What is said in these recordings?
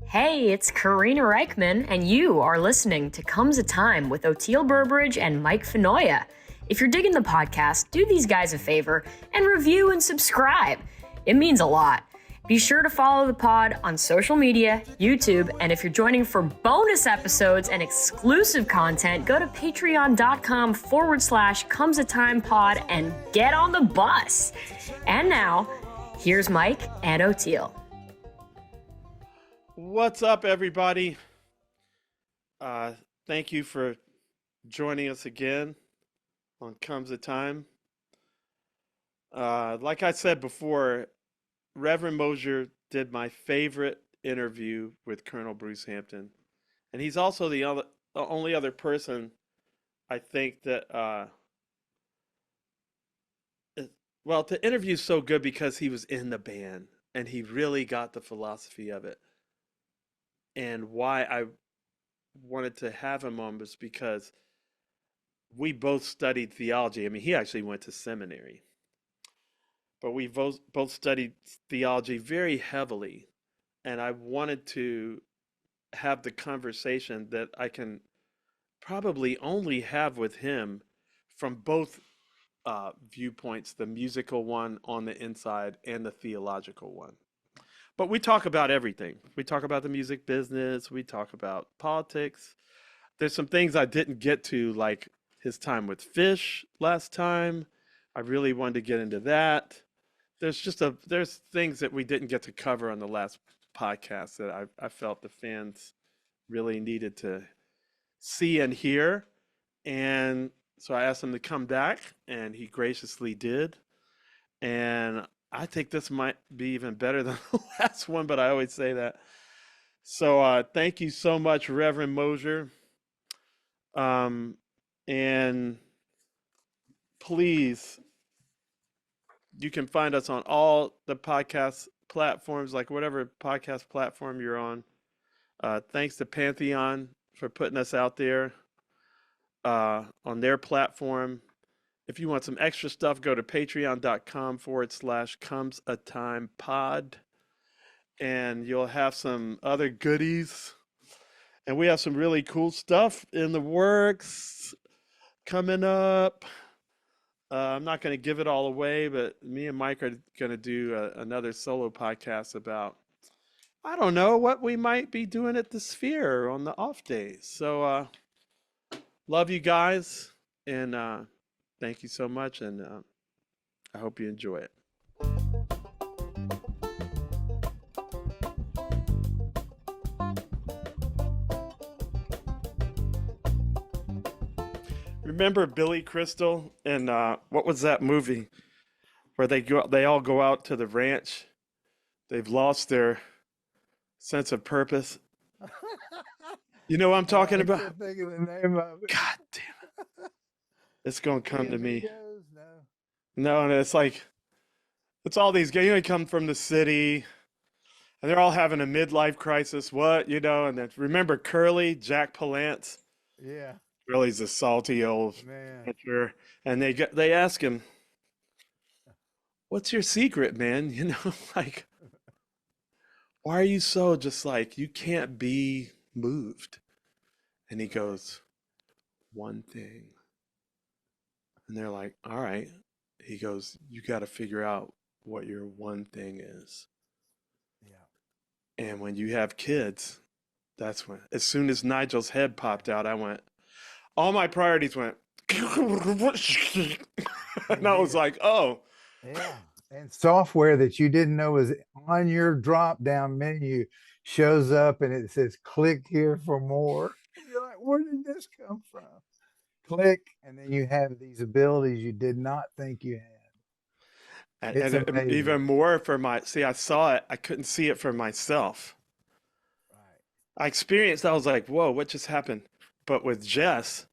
Hey, it's Karina Reichman, and you are listening to Comes a Time with Oteil Burbridge and Mike Fenoya. If you're digging the podcast, do these guys a favor and review and subscribe. It means a lot. Be sure to follow the pod on social media, YouTube, and if you're joining for bonus episodes and exclusive content, go to patreon.com/comesatimepod and get on the bus. And now, here's Mike and Oteil. What's up, everybody? Thank you for joining us again on Comes a Time. Like I said before, Reverend Mosier did my favorite interview with Colonel Bruce Hampton. And he's also the only other person I think that, the interview's so good because he was in the band and he really got the philosophy of it. And why I wanted to have him on was because we both studied theology. I mean, he actually went to seminary, but we both studied theology very heavily. And I wanted to have the conversation that I can probably only have with him from both viewpoints, the musical one on the inside and the theological one. But we talk about everything. We talk about the music business. We talk about politics. There's some things I didn't get to, like his time with Fish last time. I really wanted to get into that. There's things that we didn't get to cover on the last podcast that I felt the fans really needed to see and hear. And so I asked him to come back, and he graciously did. And I think this might be even better than the last one, but I always say that. So thank you so much, Reverend Mosier. And please, you can find us on all the podcast platforms, like whatever podcast platform you're on. Thanks to Pantheon for putting us out there on their platform. If you want some extra stuff, go to patreon.com/comesatimepod, and you'll have some other goodies. And we have some really cool stuff in the works coming up. I'm not going to give it all away, but me and Mike are going to do another solo podcast about, I don't know, what we might be doing at the Sphere on the off days. So love you guys, and thank you so much, and I hope you enjoy it. Remember Billy Crystal and what was that movie where they all go out to the ranch? They've lost their sense of purpose. You know what I'm talking about? I can't think of the name of it. God damn it. It's going to come to me. No. No, and it's like, it's all these guys, you know, they come from the city, and they're all having a midlife crisis. What, you know, and then remember Curly, Jack Palance? Yeah. Curly's a salty old Man. rancher, and they ask him, what's your secret, man? You know, like, why are you so just like, you can't be moved? And he goes, one thing. And they're like, all right. He goes, you got to figure out what your one thing is. Yeah. And when you have kids, that's when, as soon as Nigel's head popped out, I went, all my priorities went, and I was like, oh. Yeah. And software that you didn't know was on your drop down menu shows up and it says click here for more. You're like, where did this come from? Click, and then you have these abilities you did not think you had. And even more for I saw it, I couldn't see it for myself. Right. I experienced, I was like, whoa, what just happened? But with Jess,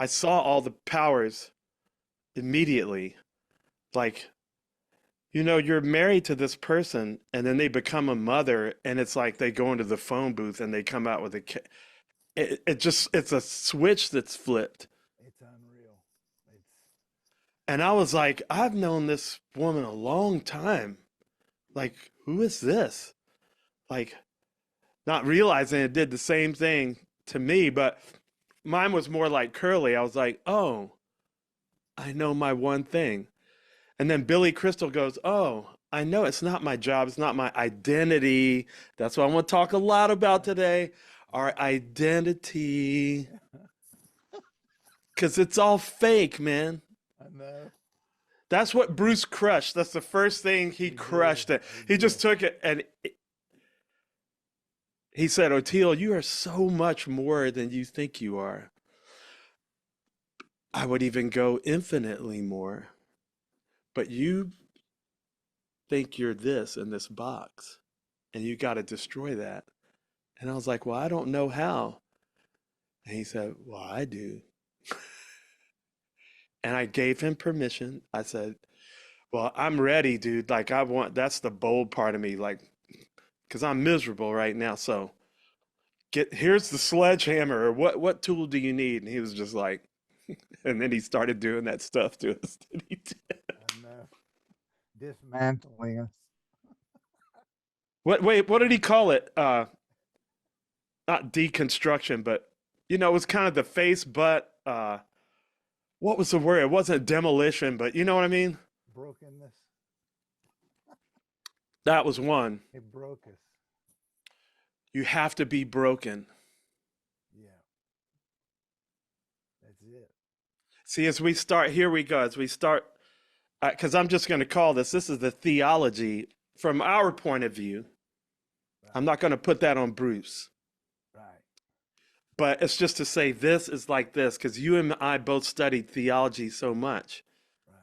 I saw all the powers immediately. Like, you know, you're married to this person and then they become a mother, and it's like they go into the phone booth and they come out with a kid. It's a switch that's flipped. It's unreal. And I was like, I've known this woman a long time. Like, who is this? Like, not realizing it did the same thing to me, but mine was more like curly. I was like, oh, I know my one thing. And then Billy Crystal goes, oh, I know it's not my job. It's not my identity. That's what I want to talk a lot about today. Our identity. Because it's all fake, man. I know. That's what Bruce crushed. That's the first thing he crushed it. He just took it and he said, O'Teal, you are so much more than you think you are. I would even go infinitely more. But you think you're this in this box, and you got to destroy that. And I was like, well, I don't know how. And he said, well, I do. And I gave him permission. I said, well, I'm ready, dude. Like, that's the bold part of me. Like, because I'm miserable right now. So here's the sledgehammer. Or what tool do you need? And he was just like, and then he started doing that stuff to us that he did. I know. Dismantling us. What did he call it? Not deconstruction, but it was kind of the face, but what was the word? It wasn't demolition, but you know what I mean? Brokenness. That was one. It broke us. You have to be broken. Yeah. That's it. See, here we go, because I'm just going to call this is the theology from our point of view. Right. I'm not going to put that on Bruce. Right. But it's just to say this is like this, because you and I both studied theology so much. Right.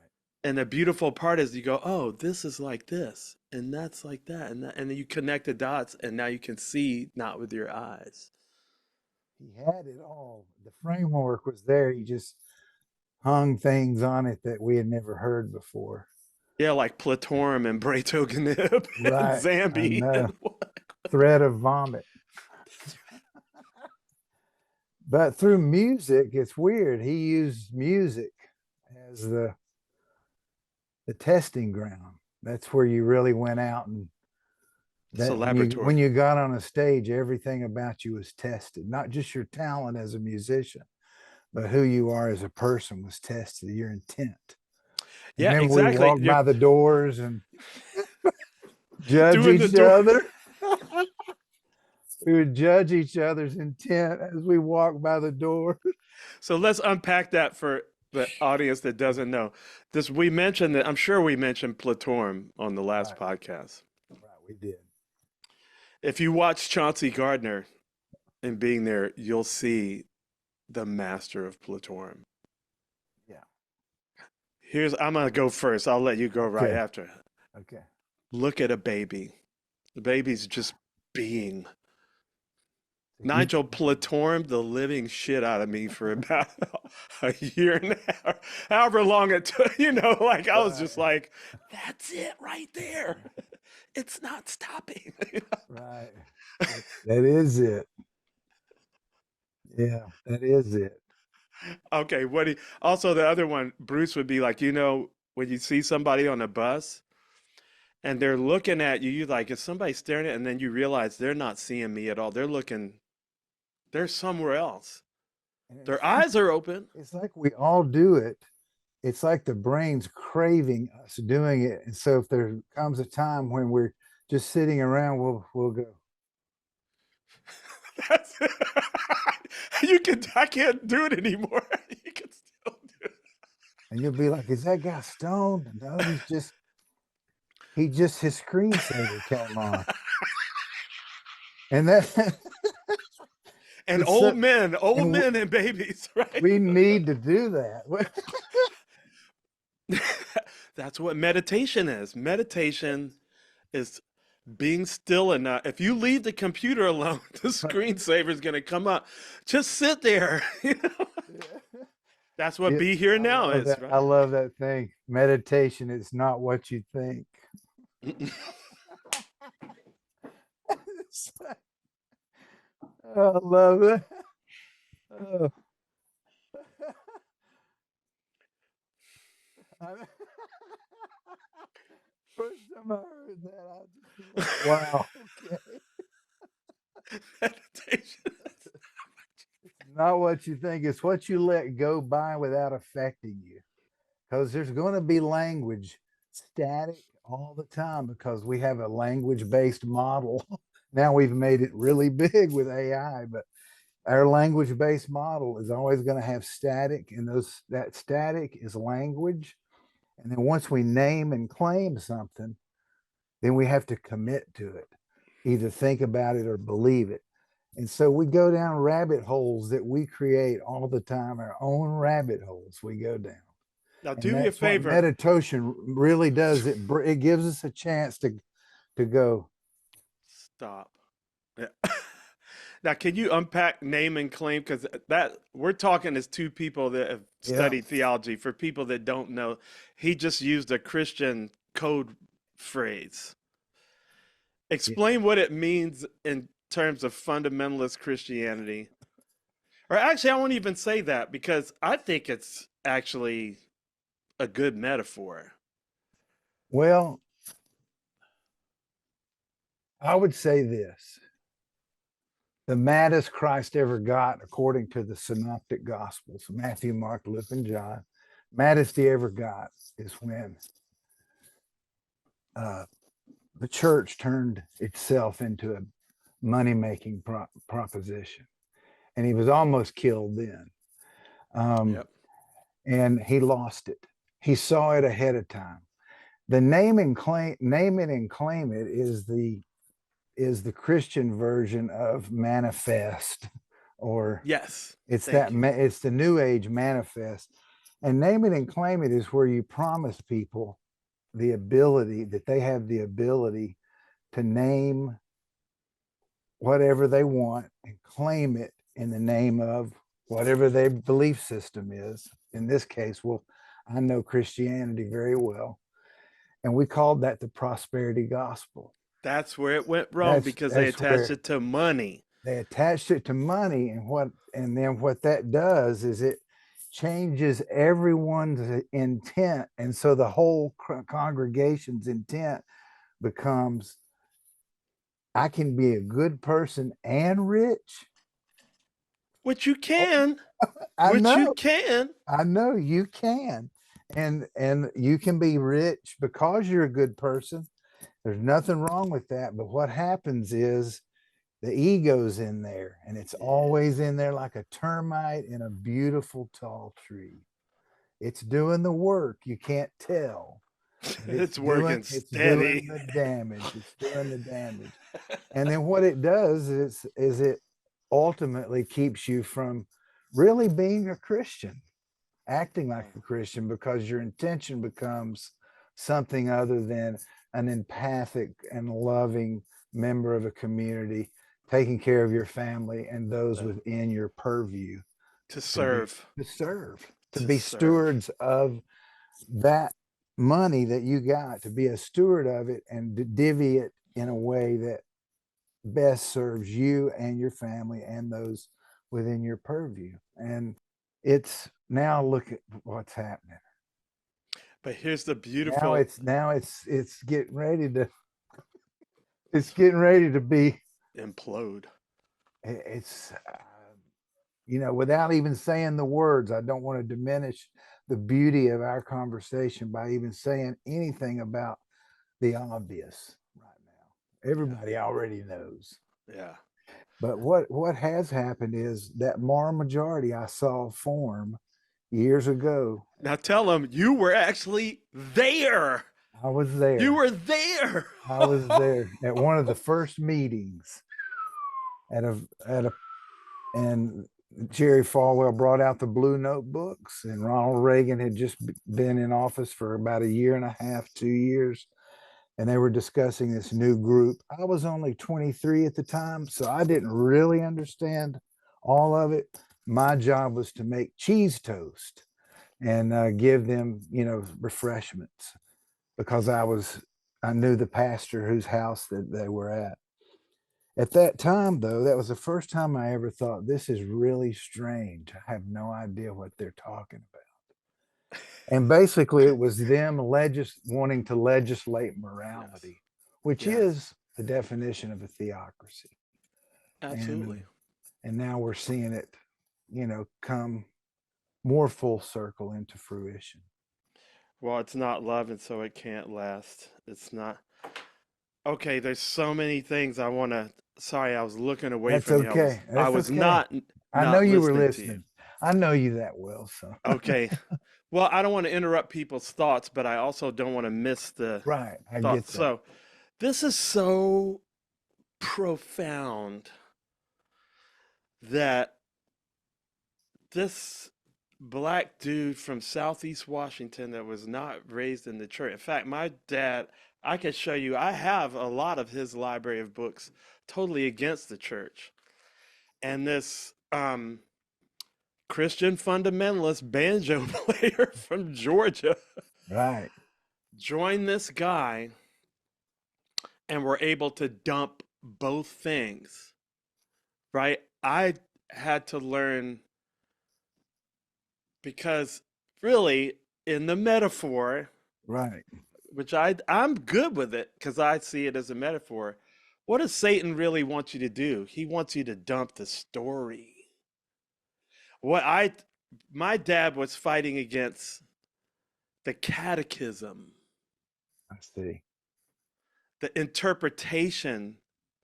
And the beautiful part is you go, oh, this is like this, and that's like that, and then you connect the dots, and now you can see not with your eyes. He had it all. The framework was there. He just hung things on it that we had never heard before. Yeah, like Platorum and Bratoganib and Right. Zambi. And thread of vomit. But through music, it's weird. He used music as the testing ground. That's where you really went out, and It's a when laboratory. you got on a stage, everything about you was tested. Not just your talent as a musician, but who you are as a person was tested. Your intent. Yeah, Remember, exactly. we walked by the doors and judge Doing each other. We would judge each other's intent as we walk by the door. So let's unpack that for the audience that doesn't know. We mentioned that, I'm sure we mentioned Platorum on the last podcast. Right, we did. If you watch Chauncey Gardner and being there, you'll see the master of Platorum. Yeah. I'm going to go first. I'll let you go right after. Okay. Look at a baby. The baby's just being. Nigel Platorum the living shit out of me for about a year and a half, however long it took, I was just like, that's it right there. It's not stopping. Right. That is it. Yeah, that is it. Okay, also the other one, Bruce would be like, when you see somebody on a bus and they're looking at you, you're like, is somebody staring at, and then you realize they're not seeing me at all. They're somewhere else. Their eyes are open. It's like we all do it. It's like the brain's craving us doing it. And so if there comes a time when we're just sitting around, we'll go. I can't do it anymore. You can still do it. And you'll be like, is that guy stoned? No, his screensaver came on. And that and old men and babies, right? We need to do that. That's what meditation is. Meditation is being still enough. If you leave the computer alone, the screensaver is going to come up. Just sit there. That's what be here now is. Right? I love that thing. Meditation is not what you think. I love it. Oh. First time I heard that, I just wow. Okay. Meditation. Not what you think, it's what you let go by without affecting you. Because there's going to be language static all the time because we have a language based model. Now we've made it really big with AI, but our language based model is always going to have static, and that static is language. And then once we name and claim something, then we have to commit to it, either think about it or believe it. And so we go down rabbit holes that we create all the time, our own rabbit holes we go down. Now, And do me a that's what favor. meditation really does. It gives us a chance to go. Stop. Yeah. Now, can you unpack name and claim? Because that we're talking as two people that have studied theology. For people that don't know, he just used a Christian code phrase. Explain what it means in terms of fundamentalist Christianity. Or actually, I won't even say that because I think it's actually a good metaphor. Well, I would say this: the maddest Christ ever got, according to the synoptic gospels, Matthew, Mark, Luke, and John, maddest he ever got is when the church turned itself into a money-making proposition. And he was almost killed then. Yep. And he lost it. He saw it ahead of time. The name it and claim it is the Christian version of manifest, or Yes. it's the New Age manifest. And name it and claim it is where you promise people the ability that they have the ability to name whatever they want and claim it in the name of whatever their belief system is. In this case, well, I know Christianity very well, and we called that the prosperity gospel. That's where it went wrong because they attached it to money. They attached it to money, and then what that does is it changes everyone's intent, and so the whole congregation's intent becomes, I can be a good person and rich. Which you can. I know you can. And you can be rich because you're a good person. There's nothing wrong with that. But what happens is the ego's in there, and it's always in there like a termite in a beautiful tall tree. It's doing the work. You can't tell. It's working steady. It's doing the damage. It's doing the damage. And then what it does is it ultimately keeps you from really being a Christian, acting like a Christian, because your intention becomes something other than an empathic and loving member of a community, taking care of your family and those within your purview. To serve. To be stewards of that money that you got, to be a steward of it and to divvy it in a way that best serves you and your family and those within your purview. And it's now, look at what's happening. But here's the beautiful. Now it's getting ready to be implode. It's without even saying the words, I don't want to diminish the beauty of our conversation by even saying anything about the obvious right now. Everybody already knows. Yeah. But what has happened is that moral majority I saw form years ago. Now tell them you were actually there. I was there. You were there. I was there at one of the first meetings and Jerry Falwell brought out the blue notebooks, and Ronald Reagan had just been in office for about a year and a half, 2 years. And they were discussing this new group. I was only 23 at the time, so I didn't really understand all of it. My job was to make cheese toast and give them, refreshments, because I knew the pastor whose house that they were at. At that time, though, that was the first time I ever thought, this is really strange. I have no idea what they're talking about. And basically, it was them wanting to legislate morality, which is the definition of a theocracy. Absolutely. And now we're seeing it, come more full circle into fruition. Well, it's not love, and so it can't last. It's not. Okay, there's so many things I want to. Sorry, I was looking away That's from you. I was okay. I That's was okay. not I know not you were listening to you. listening. I know you that well, so Okay. Well, I don't want to interrupt people's thoughts, but I also don't want to miss the right. I get thoughts. that. So, this is so profound that this black dude from Southeast Washington that was not raised in the church. In fact, my dad, I could show you, I have a lot of his library of books totally against the church. And this Christian fundamentalist banjo player from Georgia Right. joined this guy and were able to dump both things, right? I had to learn because really in the metaphor, Right. which I'm good with it because I see it as a metaphor. What does Satan really want you to do? He wants you to dump the story. What I My dad was fighting against the catechism, I see. the interpretation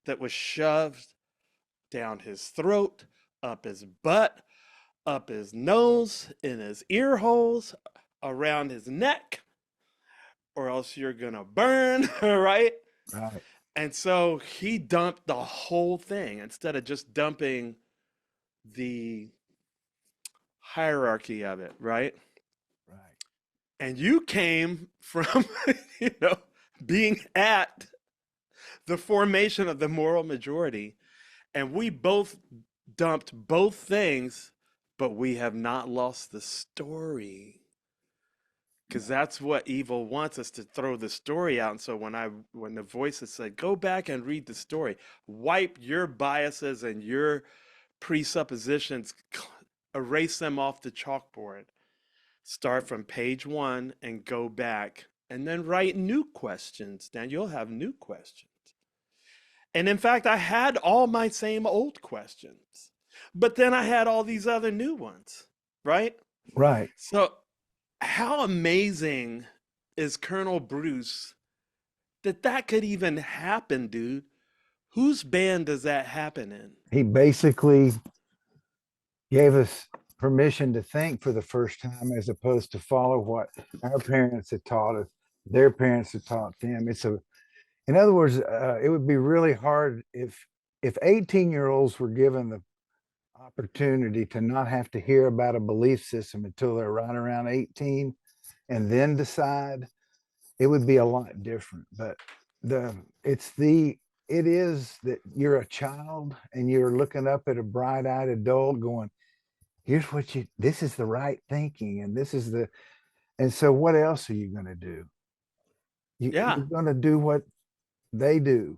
that was shoved down his throat, up his butt, up his nose, in his ear holes, around his neck, or else you're gonna burn, right? Right. And so he dumped the whole thing instead of just dumping the hierarchy of it, right? Right. And you came from, you know, being at the formation of the moral majority, and we both dumped both things, but we have not lost the story. Because that's what evil wants us to throw the story out. And so when the voices said, go back and read the story, wipe your biases and your presuppositions, erase them off the chalkboard, start from page 1 and go back, and then write new questions. Then you'll have new questions. And in fact, I had all my same old questions, but then I had all these other new ones, right? Right. So how amazing is Colonel Bruce that could even happen, dude? Whose band does that happen in? He basically gave us permission to think for the first time as opposed to follow what our parents had taught us, their parents had taught them. In other words, it would be really hard if 18-year-olds were given the opportunity to not have to hear about a belief system until they're right around 18 and then decide. It would be a lot different. But the it's the it is that you're a child and you're looking up at a bright-eyed adult going, here's what this is the right thinking, and and so what else are you going to do? Yeah, You're going to do what they do.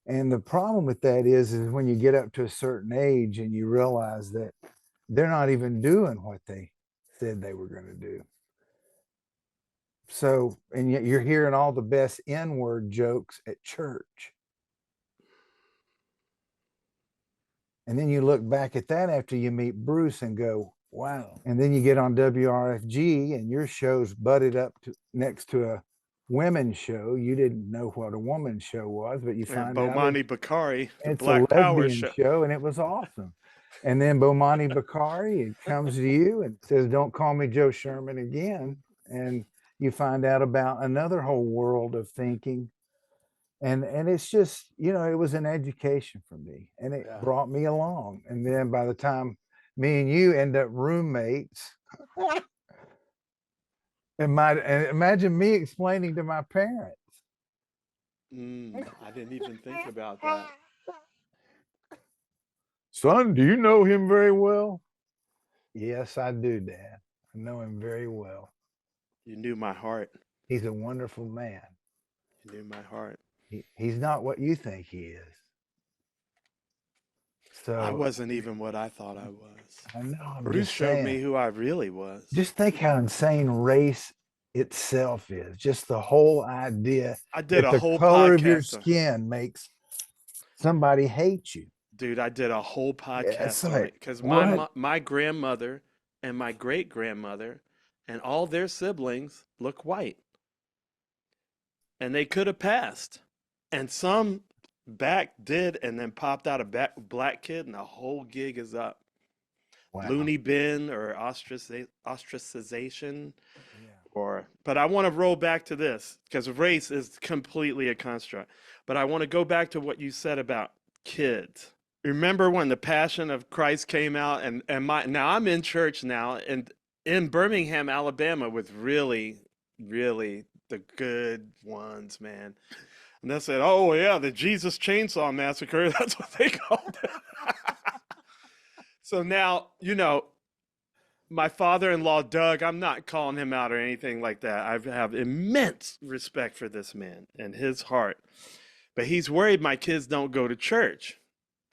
And the problem with that is when you get up to a certain age and you realize that they're not even doing what they said they were going to do. So, and yet you're hearing all the best N-word jokes at church. And then you look back at that after you meet Bruce and go, wow. And then you get on WRFG and your show's butted up next to a women's show. You didn't know what a woman's show was, but you and find out Bomani Bakari, the it's a Black Power lesbian show. show, and it was awesome. And then Bomani Bakari, it comes to you and says, don't call me Joe Sherman again. And you find out about another whole world of thinking. And it's just, it was an education for me, and it Yeah. brought me along. And then by the time me and you end up roommates, and imagine me explaining to my parents. I didn't even think about that. Son, do you know him very well? Yes, I do, Dad. I know him very well. You knew my heart. He's a wonderful man. You knew my heart. He's not what you think he is. So I wasn't even what I thought I was. I know. I'm Bruce just showed saying, me who I really was. just think how insane race itself is. Just the whole idea I did that a the whole color of your podcast on. skin makes somebody hates you. Dude, I did a whole Yeah, it's podcast on like, it because what? my grandmother and my great grandmother and all their siblings look white, and they could have passed, and some back did, and then popped out a black kid, and the whole gig is up. Wow. Loony bin or ostracization, Yeah. but I want to roll back to this because race is completely a construct. But I want to go back to what you said about kids. Remember when the Passion of Christ came out, and now I'm in church now, and in Birmingham, Alabama, with really, really the good ones, man. And they said, "Oh yeah, the Jesus Chainsaw Massacre." That's what they called it. So now, my father-in-law, Doug, I'm not calling him out or anything like that. I have immense respect for this man and his heart. But he's worried my kids don't go to church.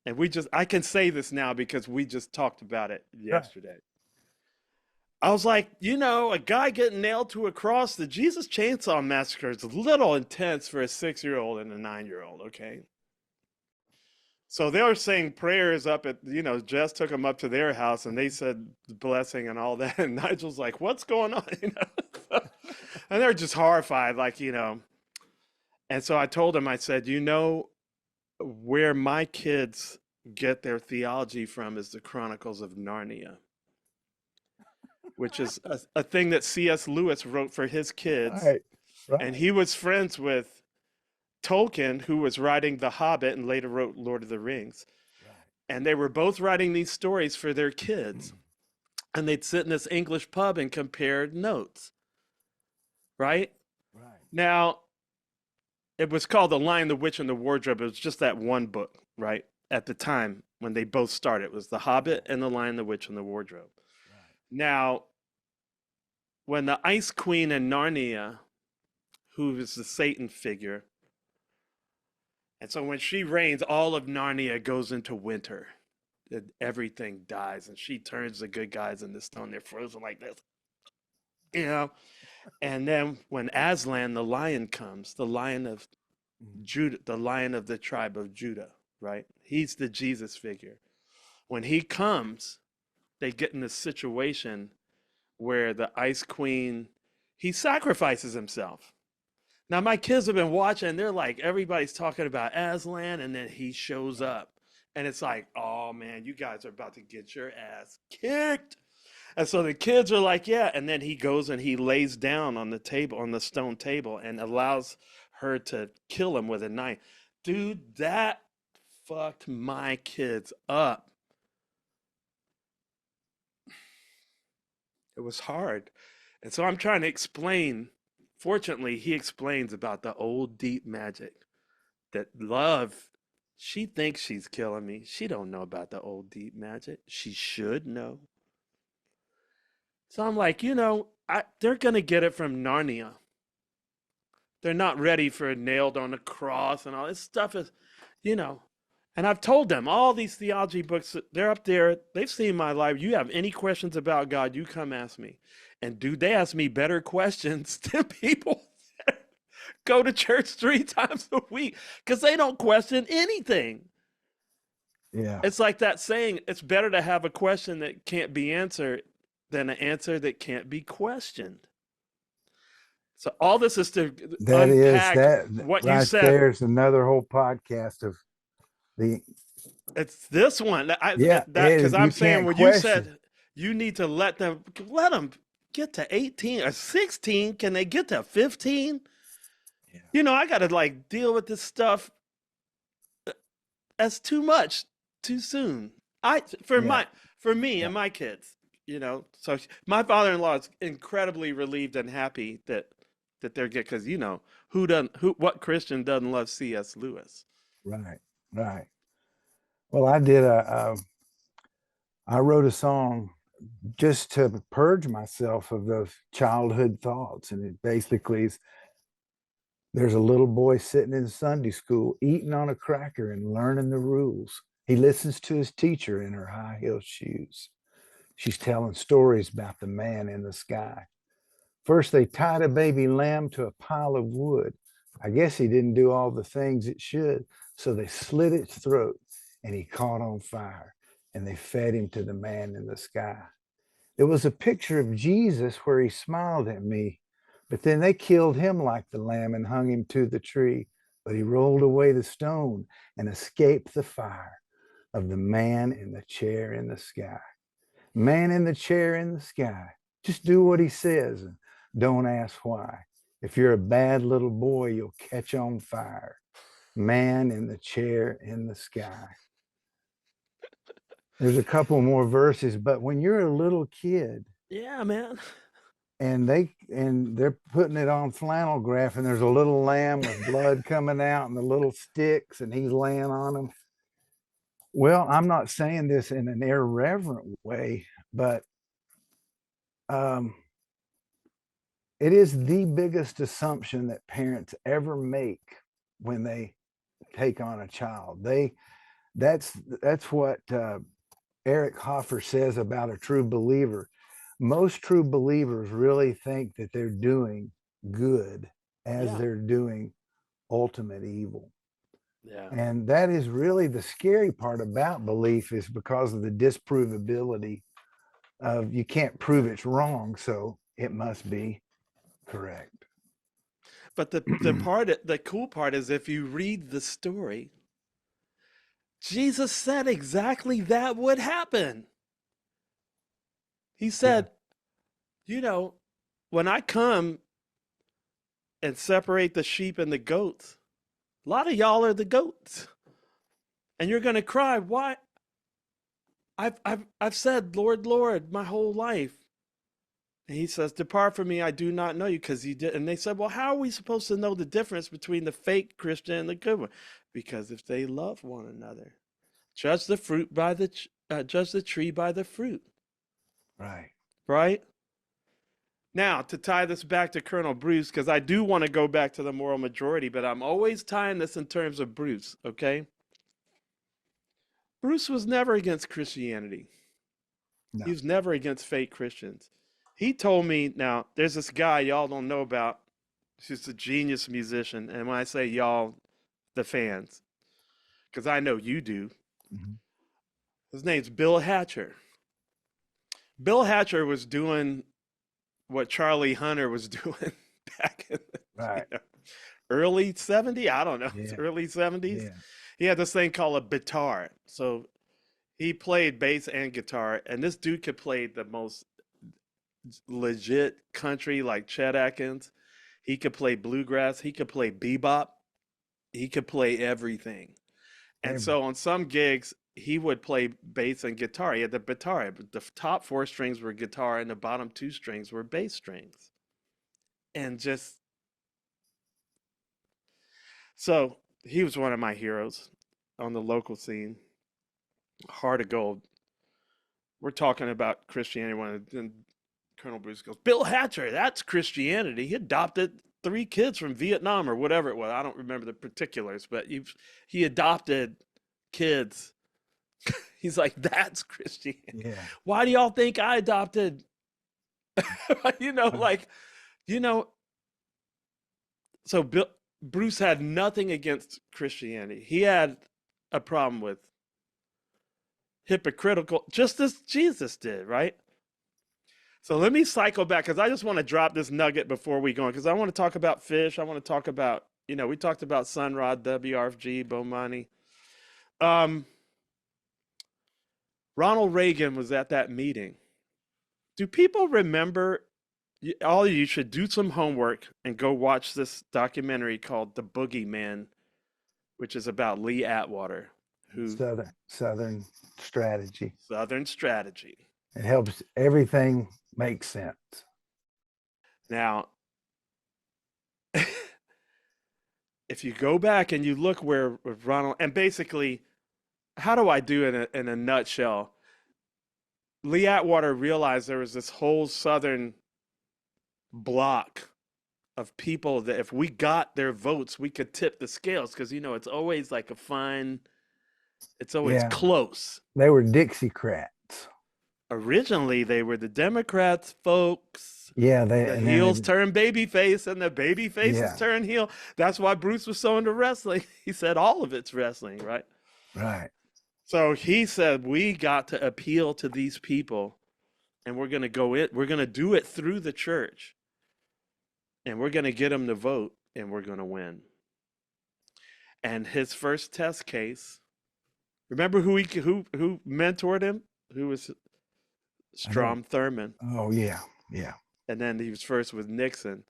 And I can say this now because we just talked about it Right. yesterday. I was like, a guy getting nailed to a cross, the Jesus Chainsaw Massacre is a little intense for a 6-year-old and a 9-year-old, okay? So they were saying prayers up at, Jess took them up to their house and they said blessing and all that. And Nigel's like, what's going on? And they're just horrified, And so I told him, I said, where my kids get their theology from is the Chronicles of Narnia, which is a thing that C.S. Lewis wrote for his kids. Right. Right. And he was friends with Tolkien, who was writing The Hobbit and later wrote Lord of the Rings. Right. And they were both writing these stories for their kids. And they'd sit in this English pub and compare notes. Right? Right. Now, it was called The Lion, the Witch, and the Wardrobe. It was just that one book, right? At the time when they both started, it was The Hobbit and The Lion, the Witch, and the Wardrobe. Right. Now, when the Ice Queen in Narnia, who is the Satan figure, and so when she reigns, all of Narnia goes into winter. And everything dies, and she turns the good guys into stone. They're frozen like this. And then when Aslan, the lion, comes, the lion of Judah, the lion of the tribe of Judah, right? He's the Jesus figure. When he comes, they get in this situation where the Ice Queen, he sacrifices himself. Now, my kids have been watching, they're like, everybody's talking about Aslan, and then he shows up. And it's like, oh, man, you guys are about to get your ass kicked. And so the kids are like, yeah. And then he goes and he lays down on the table, on the stone table, and allows her to kill him with a knife. Dude, that fucked my kids up. It was hard. And so I'm trying to explain. Fortunately, he explains about the old deep magic that love, she thinks she's killing me. She don't know about the old deep magic. She should know. So I'm like, they're going to get it from Narnia. They're not ready for nailed on the cross and all this stuff is, And I've told them all these theology books, they're up there. They've seen my life. You have any questions about God, you come ask me. And dude, they ask me better questions than people that go to church 3 times a week because they don't question anything. Yeah. It's like that saying, it's better to have a question that can't be answered than an answer that can't be questioned. So all this is to That unpack is that what right you said. There's another whole podcast of It's this one. Yeah, Because I'm you saying can't when you question. said you need to let them get to 18 or 16. Can they get to 15? Yeah. I got to deal with this stuff. That's too much, too soon. For me and my kids, So my father-in-law is incredibly relieved and happy that they're good because what Christian doesn't love C.S. Lewis? Right. Right. Well, I wrote a song just to purge myself of those childhood thoughts. And it basically is, there's a little boy sitting in Sunday school, eating on a cracker and learning the rules. He listens to his teacher in her high heel shoes. She's telling stories about the man in the sky. First, they tied a baby lamb to a pile of wood. I guess he didn't do all the things it should. So they slit its throat, and he caught on fire, and they fed him to the man in the sky. There was a picture of Jesus where he smiled at me, but then they killed him like the lamb and hung him to the tree. But he rolled away the stone and escaped the fire of the man in the chair in the sky. Man in the chair in the sky. Just do what he says and don't ask why. If you're a bad little boy, you'll catch on fire. Man in the chair in the sky. There's a couple more verses, but when you're a little kid, Yeah, man. and they're putting it on flannel graph, and there's a little lamb with blood coming out and the little sticks, and he's laying on them. Well, I'm not saying this in an irreverent way, but it is the biggest assumption that parents ever make when they take on a child. That's what Eric Hoffer says about a true believer. Most true believers really think that they're doing good as Yeah. they're doing ultimate evil. Yeah. And that is really the scary part about belief, is because of the disprovability of, you can't prove it's wrong, so it must be correct. But the cool part is, if you read the story, Jesus said exactly that would happen. He said, when I come and separate the sheep and the goats, a lot of y'all are the goats. And you're going to cry. Why? I've said, Lord, Lord, my whole life. And he says, depart from me, I do not know you, because he did. And they said, well, how are we supposed to know the difference between the fake Christian and the good one? Because if they love one another, judge the tree by the fruit. Right. Right? Now, to tie this back to Colonel Bruce, because I do want to go back to the moral majority, but I'm always tying this in terms of Bruce, okay? Bruce was never against Christianity. No. He was never against fake Christians. He told me, now, there's this guy y'all don't know about. He's a genius musician. And when I say y'all, the fans, because I know you do. Mm-hmm. His name's Bill Hatcher. Bill Hatcher was doing what Charlie Hunter was doing back in the early 70s. I don't know. Yeah. It's early 70s. Yeah. He had this thing called a bitar. So he played bass and guitar. And this dude could play the most legit country, like Chet Atkins. He could play bluegrass. He could play bebop. He could play everything. And so on some gigs, he would play bass and guitar. He had the bitar. The top 4 strings were guitar and the bottom 2 strings were bass strings. And just, so he was one of my heroes on the local scene. Heart of gold. We're talking about Christianity, and Colonel Bruce goes, Bill Hatcher, that's Christianity. He adopted 3 kids from Vietnam or whatever it was. I don't remember the particulars, but he adopted kids. He's like, that's Christianity. Yeah. Why do y'all think I adopted? So Bruce had nothing against Christianity. He had a problem with hypocritical, just as Jesus did, right? So let me cycle back, because I just want to drop this nugget before we go on, because I want to talk about fish. I want to talk about, we talked about Sunrod, WRFG, Bomani. Ronald Reagan was at that meeting. Do people remember? All of you should do some homework and go watch this documentary called The Boogeyman, which is about Lee Atwater. Southern strategy. Southern strategy. It helps everything make sense. Now, if you go back and you look where Ronald, and basically, how do I do it in a nutshell? Lee Atwater realized there was this whole Southern block of people that if we got their votes, we could tip the scales, because, it's always like it's always close. They were Dixiecrats. Originally, they were the Democrats, folks. Yeah, The heels turn babyface, and the baby faces turn heel. That's why Bruce was so into wrestling. He said all of it's wrestling, right? right. So he said, we got to appeal to these people, and we're going to go it. We're going to do it through the church, and we're going to get them to vote, and we're going to win. And his first test case, remember who mentored him? Who was Strom Thurmond. Oh, yeah. Yeah. And then he was first with Nixon.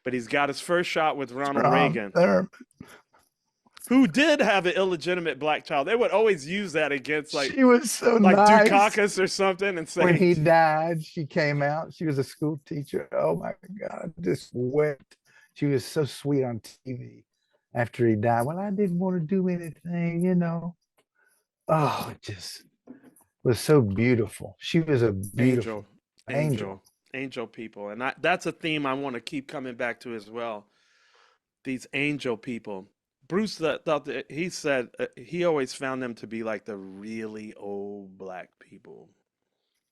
But he's got his first shot with Ronald Strom Reagan, Thurmond. who did have an illegitimate black child. They would always use that against She was so like nice. Dukakis or something, and say When he died, she came out. She was a school teacher. Oh my God, just wept. She was so sweet on TV after he died. Well, I didn't want to do anything, you know. Oh, it just was so beautiful. She was a beautiful angel people. And that's a theme I want to keep coming back to as well. These angel people. Bruce thought that he said he always found them to be like the really old black people.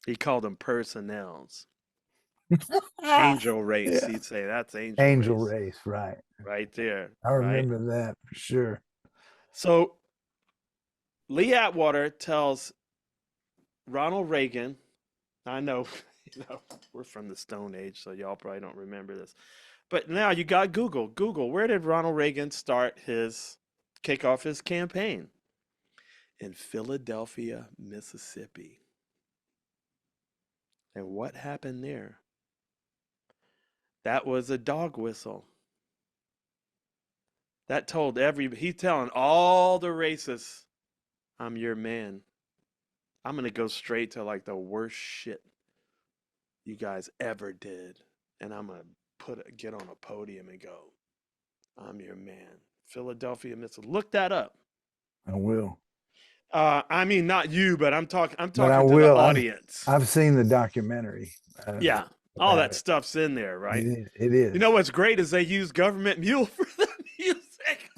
He called them personnels. Angel race. Yeah. He'd say that's angel race, right? Right there. I remember that for sure. So Lee Atwater tells Ronald Reagan, I know, we're from the Stone Age, so y'all probably don't remember this. But now you got Google. Google, where did Ronald Reagan kick off his campaign? In Philadelphia, Mississippi. And what happened there? That was a dog whistle. That told he's telling all the racists, I'm your man. I'm going to go straight to like the worst shit you guys ever did. And I'm going to get on a podium and go, I'm your man. Philadelphia, Mississippi. Look that up. I will. I mean, not you, but I'm talking to the audience. I've seen the documentary. Yeah. All that stuff's in there, right? It is. You know what's great is they use Government Mule for the music.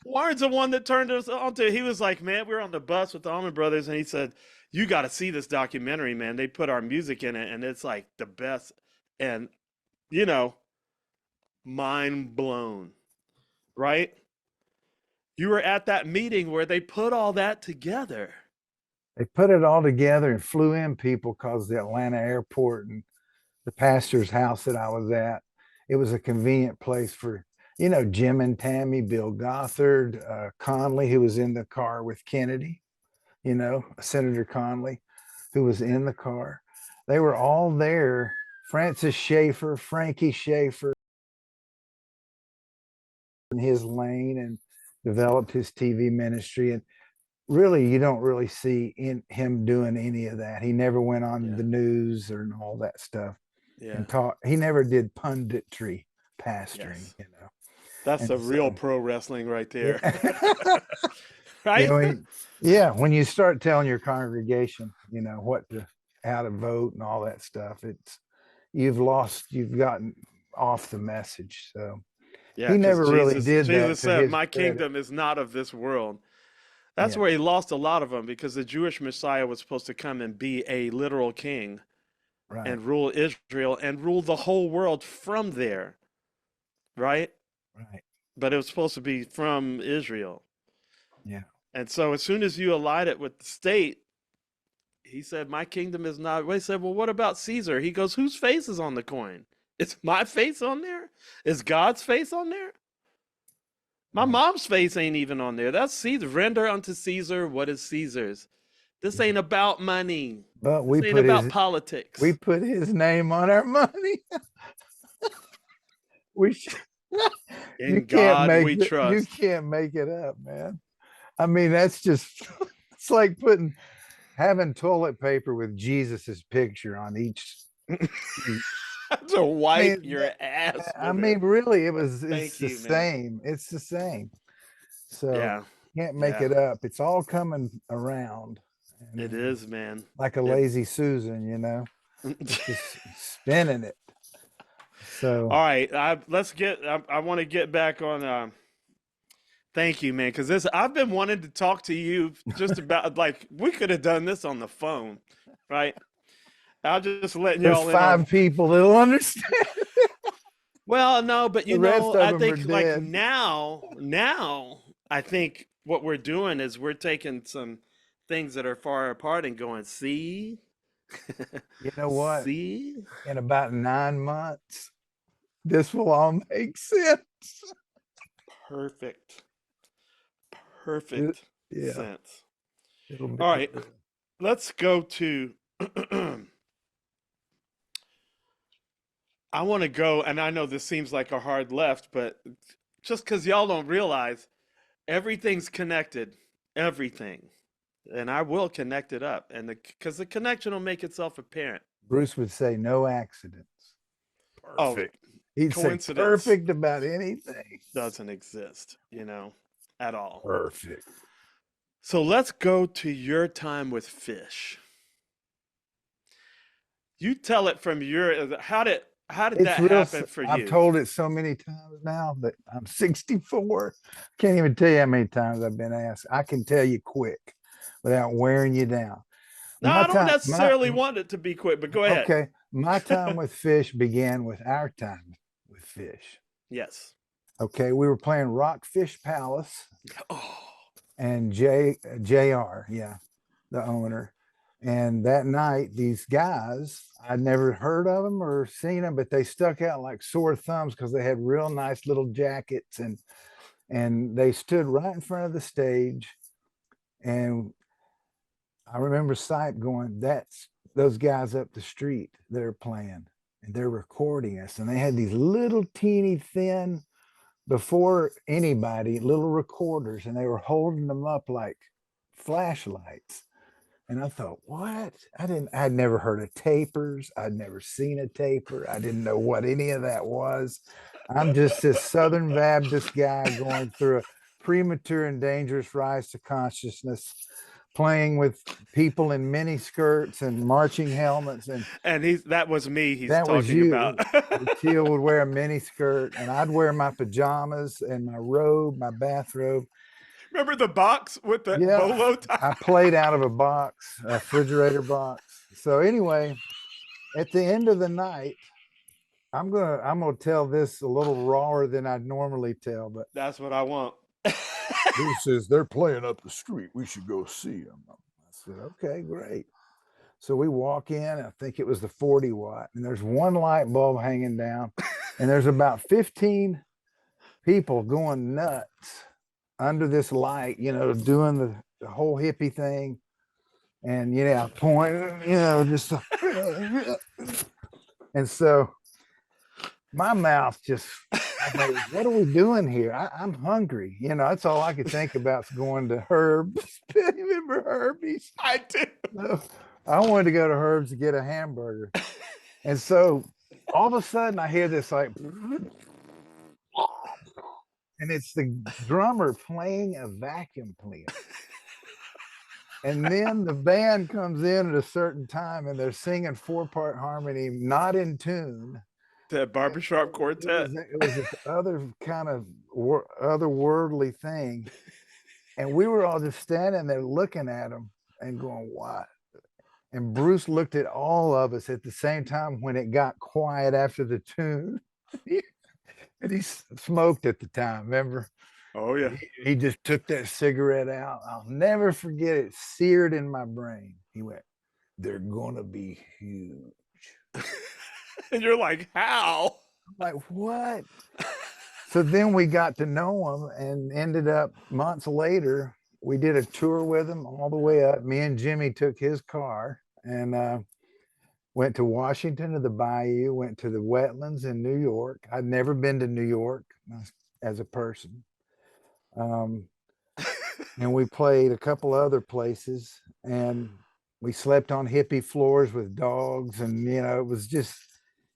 Warren's the one that turned us on to. He was like, man, we were on the bus with the Allman Brothers, and he said, you got to see this documentary, man. They put our music in it, and it's like the best. And, mind blown, right? You were at that meeting where they put all that together. They put it all together and flew in people because the Atlanta airport and the pastor's house that I was at, it was a convenient place for, Jim and Tammy, Bill Gothard, Conley, who was in the car with Kennedy, Senator Conley, who was in the car. They were all there. Francis Schaeffer, Frankie Schaeffer, in his lane, and developed his TV ministry. And really, you don't really see him doing any of that. He never went on the news or all that stuff. Yeah. And he never did punditry pastoring, That's the real pro wrestling right there. Yeah. Right? When you start telling your congregation, how to vote and all that stuff, you've gotten off the message. So he never really did that. Jesus said, my kingdom is not of this world. That's where he lost a lot of them, because the Jewish Messiah was supposed to come and be a literal king, right, and rule Israel and rule the whole world from there. Right? Right. But it was supposed to be from Israel. Yeah. And so as soon as you allied it with the state, he said, my kingdom is not. They said, well, what about Caesar? He goes, whose face is on the coin? Is my face on there? Is God's face on there? My mom's face ain't even on there. That's Caesar. Render unto Caesar what is Caesar's. This ain't about money. But this ain't about politics. We put his name on our money. In God we trust. You can't make it up, man. I mean, that's just, it's like having toilet paper with Jesus's picture on each. To wipe your ass. I mean, really, it's the same. It's the same. So you can't make it up. It's all coming around. It is, man. Like a lazy Susan, just spinning it. So all right, I want to get back on Thank you, man. Because I've been wanting to talk to you just about like we could have done this on the phone, right? I'll just letting There's y'all in on. 5 people that'll understand. Well, no, but The rest of I them are think like dead. now, I think what we're doing is we're taking some things that are far apart and going, see, You know what? see, In about 9 months, this will all make sense. perfect, It- perfect yeah, sense. it'll be. All right, let's go to. I want to go, and I know this seems like a hard left, but just because y'all don't realize everything's connected, everything, and I will connect it up, and because the connection will make itself apparent. Bruce would say no accidents. Oh, Perfect. He'd say coincidence perfect about anything. doesn't exist, at all. Perfect. So let's go to your time with fish. You tell it from your how did It's that real. happen for I've you? told it so many times now that I'm 64. Can't even tell you how many times I've been asked. I can tell you quick without wearing you down. No, My I don't time, necessarily want it to be quick, but go ahead. okay. My time with fish began with our time with fish. Yes. Okay, we were playing Rockfish Palace, Oh, and Jr. Yeah, the owner. And that night, these guys, I'd never heard of them or seen them, but they stuck out like sore thumbs because they had real nice little jackets, and they stood right in front of the stage. And I remember Sipe going, "That's those guys up the street that are playing, and they're recording us." And they had these little teeny thin, before anybody, little recorders, and they were holding them up like flashlights. And I thought, what? I'd never heard of tapers. I'd never seen a taper. I didn't know what any of that was. I'm just this Southern Baptist guy going through a premature and dangerous rise to consciousness, playing with people in mini skirts and marching helmets. And and that was me he's that was talking about. you. Teal would wear a mini skirt, and I'd wear my pajamas and my robe, my bathrobe. Remember the box with the Yeah, bolo tie? I played out of a box, a refrigerator box. So anyway, at the end of the night, I'm gonna tell this a little rawer than I'd normally tell, but That's what I want. Bruce says they're playing up the street. We should go see them. I said, okay, great. So we walk in, I think it was the 40 watt, and there's one light bulb hanging down, and there's about 15 people going nuts under this light, doing the whole hippie thing. And pointing, just and so my mouth just, I was like, what are we doing here? I'm hungry. That's all I could think about, is going to Herb's. Remember Herbie's? I do. No, I wanted to go to Herb's to get a hamburger. And so all of a sudden I hear this like, and it's the drummer playing a vacuum cleaner. And then the band comes in at a certain time and they're singing 4-part harmony, not in tune. The barbershop quartet. It was this other kind of otherworldly thing. And we were all just standing there looking at him and going, what? And Bruce looked at all of us at the same time when it got quiet after the tune. And he smoked at the time, remember? Oh yeah. He just took that cigarette out. I'll never forget it, seared in my brain. He went, they're gonna be huge. And you're like, how? I'm like, what? So then we got to know him and ended up months later. We did a tour with him all the way up. Me and Jimmy took his car and went to Washington to the Bayou, went to the wetlands in New York. I'd never been to New York as a person. And we played a couple other places, and we slept on hippie floors with dogs. And, it was just,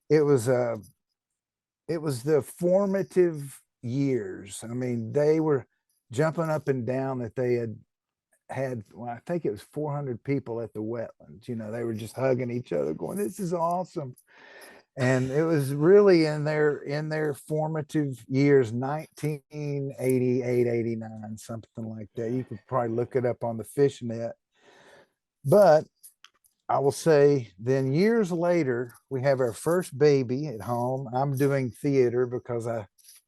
it was the formative years. I mean, they were jumping up and down that they had, well, I think it was 400 people at the wetlands. They were just hugging each other going, this is awesome. And it was really in their formative years, 1988, 89, something like that. You could probably look it up on the fishnet. But I will say, then years later, we have our first baby at home. I'm doing theater because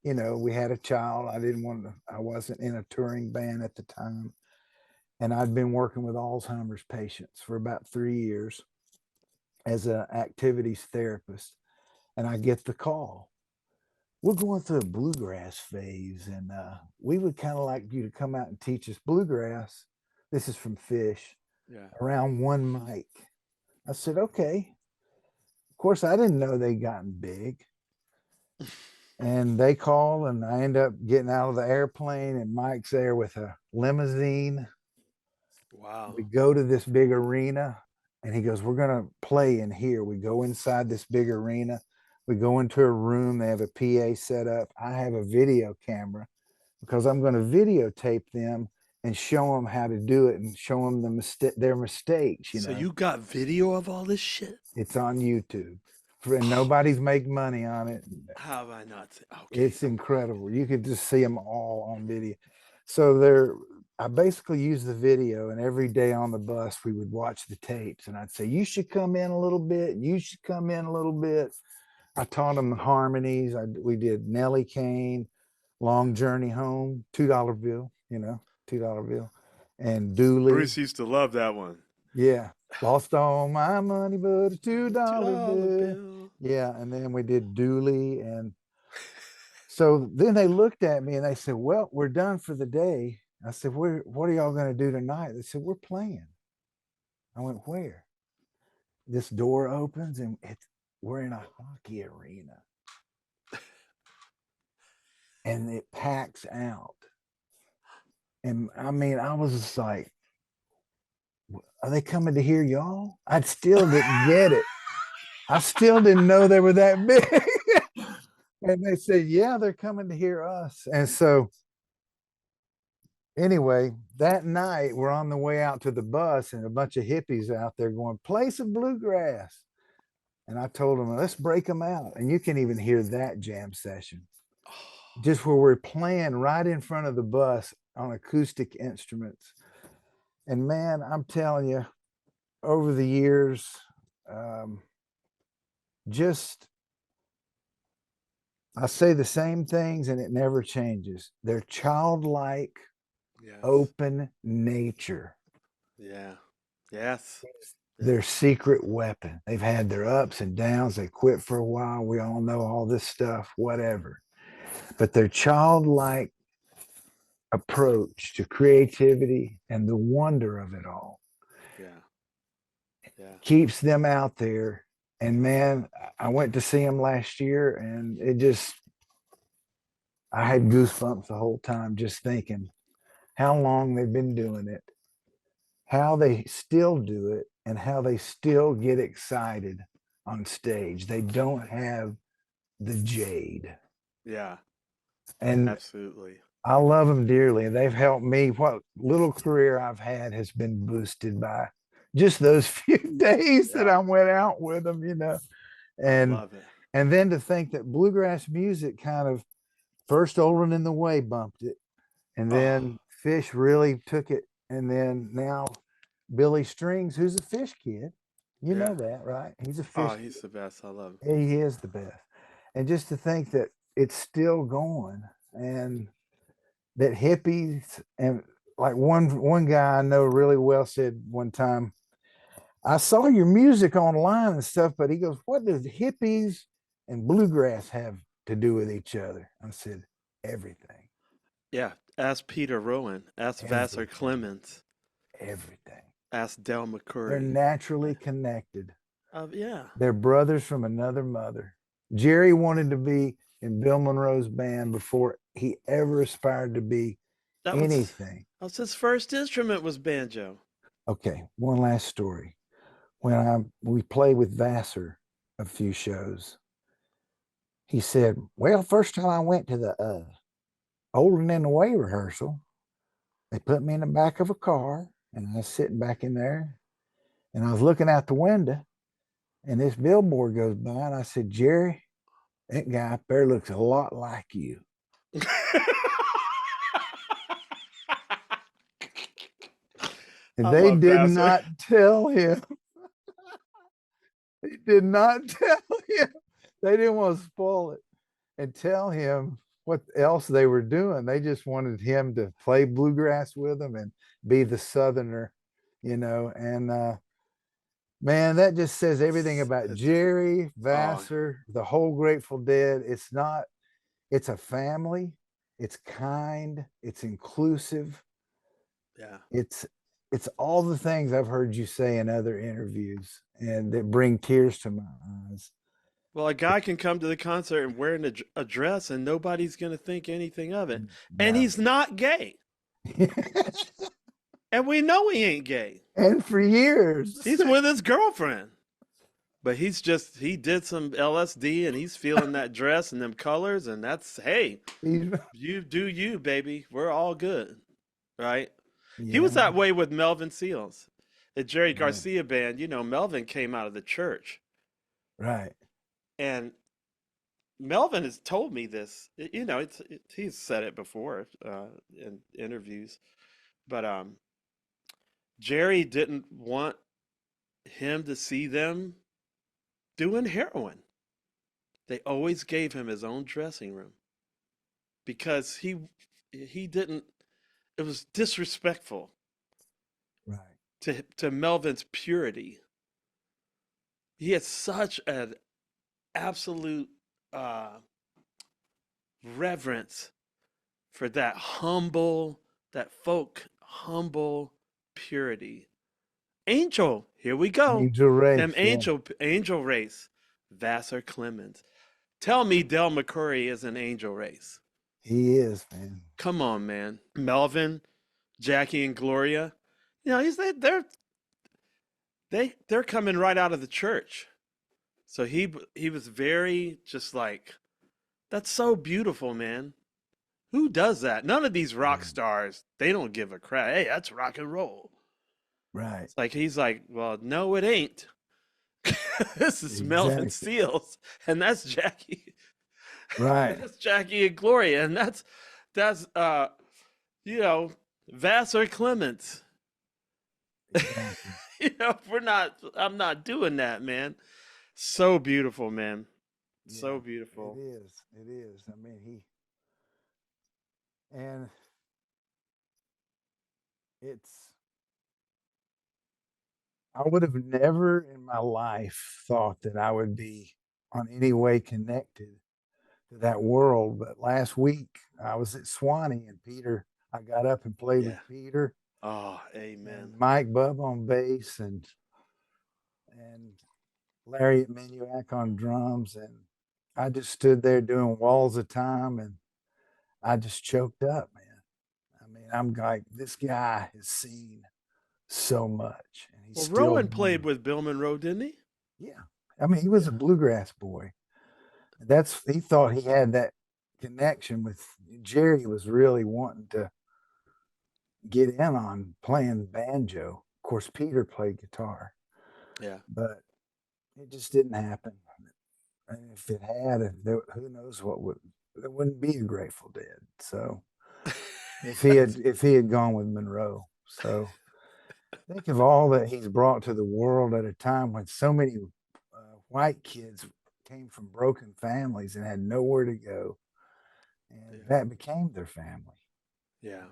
we had a child. I wasn't in a touring band at the time. And I'd been working with Alzheimer's patients for about 3 years as an activities therapist. And I get the call. We're going through a bluegrass phase, and we would kind of like you to come out and teach us bluegrass. This is from Fish, around one mic. I said, okay. Of course, I didn't know they'd gotten big. And they call, and I end up getting out of the airplane, and Mike's there with a limousine. Wow. We go to this big arena, and he goes, we're going to play in here. We go inside this big arena. We go into a room. They have a PA set up. I have a video camera because I'm going to videotape them and show them how to do it and show them their mistakes. So you got video of all this shit? It's on YouTube. And nobody's making money on it. How have I not seen? Okay. It's incredible. You could just see them all on video. So I basically use the video, and every day on the bus we would watch the tapes, and I'd say, you should come in a little bit. You should come in a little bit. I taught them the harmonies. We did Nellie Kane, Long Journey Home, $2 bill, $2 bill, and Dooley. Bruce used to love that one. Yeah. Lost all my money but a $2 bill. Yeah. And then we did Dooley. And so then they looked at me and they said, well, we're done for the day. I said, what are y'all going to do tonight? They said, we're playing. I went, where? This door opens and we're in a hockey arena. And it packs out. And I mean, I was just like, are they coming to hear y'all? I still didn't get it. I still didn't know they were that big. And they said, yeah, they're coming to hear us. And so anyway, that night we're on the way out to the bus, and a bunch of hippies out there going, play some bluegrass. And I told them, let's break them out. And you can even hear that jam session, just where we're playing right in front of the bus on acoustic instruments. And man, I'm telling you, over the years, I say the same things and it never changes. Their childlike, open nature. Yeah. Yes. Their secret weapon. They've had their ups and downs. They quit for a while. We all know all this stuff, whatever. But their childlike approach to creativity and the wonder of it all keeps them out there. And man, I went to see them last year, and I had goosebumps the whole time just thinking how long they've been doing it, how they still do it, and how they still get excited on stage. They don't have the jade. Yeah. And absolutely. I love them dearly. They've helped me. What little career I've had has been boosted by just those few days that I went out with them, And, I love it. And then to think that bluegrass music kind of first Olin in the Way bumped it, and then Fish really took it, and then now Billy Strings, who's a Fish kid, know that, right? He's a Fish. He's kid. the best. I love him. He is the best. And just to think that it's still going, and that hippies, and like one guy I know really well said one time, I saw your music online and stuff, but he goes, what does hippies and bluegrass have to do with each other? I said, everything. Yeah. Ask Peter Rowan. Ask Vassar Clements. Everything. Ask Del McCurry. They're naturally connected. Yeah. They're brothers from another mother. Jerry wanted to be in Bill Monroe's band before he ever aspired to be anything. That's his first instrument was banjo. Okay, one last story. When we played with Vassar a few shows, he said, well, first time I went to the Olin in the Way rehearsal, they put me in the back of a car, and I was sitting back in there, and I was looking out the window, And this billboard goes by, and I said, Jerry, that guy up there looks a lot like you. And I they love did Vassar. not tell him. They did not tell him. They didn't want to spoil it and tell him what else they were doing. They just wanted him to play bluegrass with them and be the Southerner, And man, that just says everything about It's Jerry oh Vassar, the whole Grateful Dead. It's a family, it's kind, it's inclusive, yeah. it's all the things I've heard you say in other interviews and that bring tears to my eyes. Well, a guy can come to the concert and wearing a dress, and nobody's gonna think anything of it. And No. he's not gay, and we know he ain't gay. And for years. He's with his girlfriend. But he did some LSD and he's feeling that dress and them colors, and that's, hey, He's, you do you, baby. We're all good. Right? He was yeah, that way with Melvin Seals. The Jerry right, Garcia band, Melvin came out of the church. right. And Melvin has told me this. He's said it before in interviews. But Jerry didn't want him to see them doing heroin. They always gave him his own dressing room because he didn't. It was disrespectful Right. to Melvin's purity. He had such an absolute reverence for that folk humble purity. Angel, here we go. Angel Them Race, yeah. angel race. Vassar Clemens. Tell me Del McCoury is an angel race. He is, man. Come on, man. Melvin, Jackie, and Gloria. They're coming right out of the church. So he was very just like, that's so beautiful, man. Who does that? None of these rock Yeah. stars, they don't give a crap. Hey, that's rock and roll. Right. It's like he's like, well, no, it ain't. This is Melvin Exactly. Seals, and that's Jackie. Right. That's Jackie and Gloria, and that's Vassar Clements. Exactly. I'm not doing that, man. So beautiful, man. So Yeah, beautiful. it is. It is. I mean, and it's, I would have never in my life thought that I would be on any way connected to that world. But last week I was at Swanee and I got up and played Yeah. with Peter Oh, amen. and Mike Bub on bass and Larry Minuak on drums. And I just stood there doing Walls of Time and I just choked up, man. I mean, I'm like, this guy has seen so much and he's Well, still Rowan doing played it. with Bill Monroe, didn't he? Yeah. I mean, he was a Yeah. bluegrass boy. He thought he had that connection with Jerry, was really wanting to get in on playing banjo. Of course, Peter played guitar, Yeah. but it just didn't happen. And if it had, who knows what would, there wouldn't be a Grateful Dead. So if he had gone with Monroe. So think of all that he's brought to the world at a time when so many white kids came from broken families and had nowhere to go, and Yeah. that became their family. Yeah.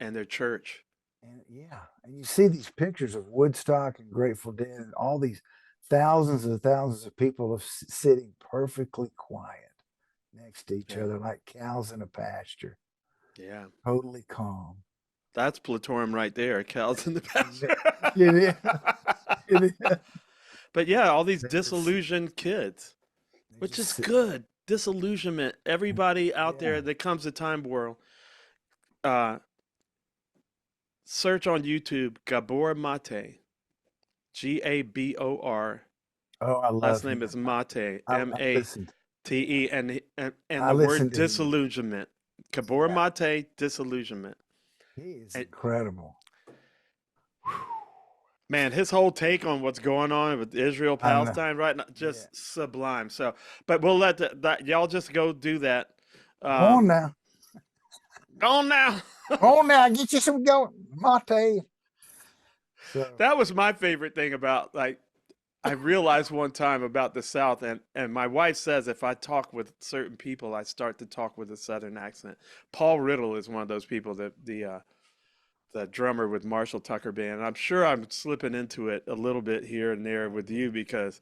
And their church. And yeah, and you see these pictures of Woodstock and Grateful Dead and all these thousands and thousands of people sitting perfectly quiet next to each Yeah. other like cows in a pasture, Yeah. totally calm. That's Platorum right there. Cows in the pasture. It is. It is. But yeah, all these They're just, disillusioned kids, they're which just is sitting good. Disillusionment. Everybody out there. there that comes to Time World, uh, search on YouTube Gabor Mate, Gabor. Oh, I Last love name him. is Mate, I listened. Mate, and I the word listened to him. disillusionment. Gabor Yeah, Mate, disillusionment. he is And incredible. Man, his whole take on what's going on with Israel I know. Palestine right now, Yeah. just sublime. So, but we'll let that y'all just go do that. Go on Um, now. go on now. Go on now. Get you some go mate. So That was my favorite thing about like I realized one time about the South, and my wife says if I talk with certain people, I start to talk with a Southern accent. Paul Riddle is one of those people that the drummer with Marshall Tucker Band. And I'm sure I'm slipping into it a little bit here and there with you because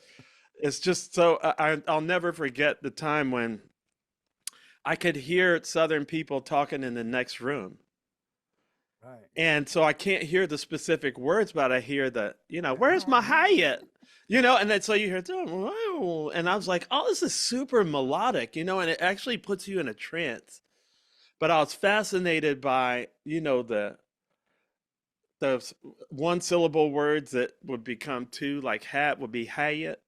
it's just so I'll never forget the time when I could hear Southern people talking in the next room. right. And so I can't hear the specific words, but I hear where's my Uh-huh. Hyatt? And then so you hear, oh, wow. And I was like, oh, this is super melodic, and it actually puts you in a trance. But I was fascinated by, the one syllable words that would become two, like hat would be Hyatt,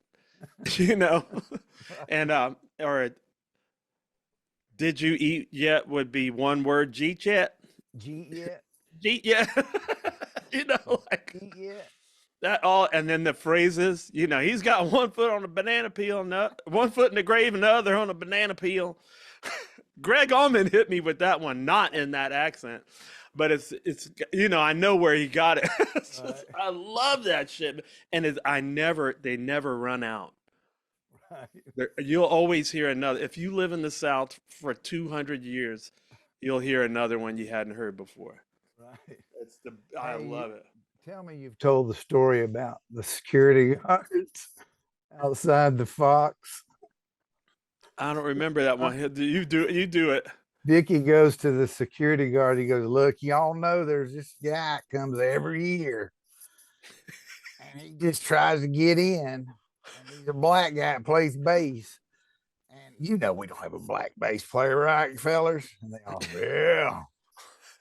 you know, Right. and or did you eat yet would be one word, Jeet yet, G yet. Jeet yet, like G yet. that all, and then the phrases, he's got one foot on a banana peel, and one foot in the grave, and the other on a banana peel. Greg Allman hit me with that one, not in that accent, but it's I know where he got it. Right. I love that shit, and they never run out. Right. You'll always hear another. If you live in the South for 200 years, you'll hear another one you hadn't heard before. Right. I Hey, love it. tell me you've told the story about the security guards outside the Fox. I don't remember that one. You do it. Dickie goes to the security guard. He goes, "Look, y'all know there's this guy comes every year, and he just tries to get in. And he's a black guy that plays bass. And we don't have a black bass player, right, fellers?" And they all, "Yeah."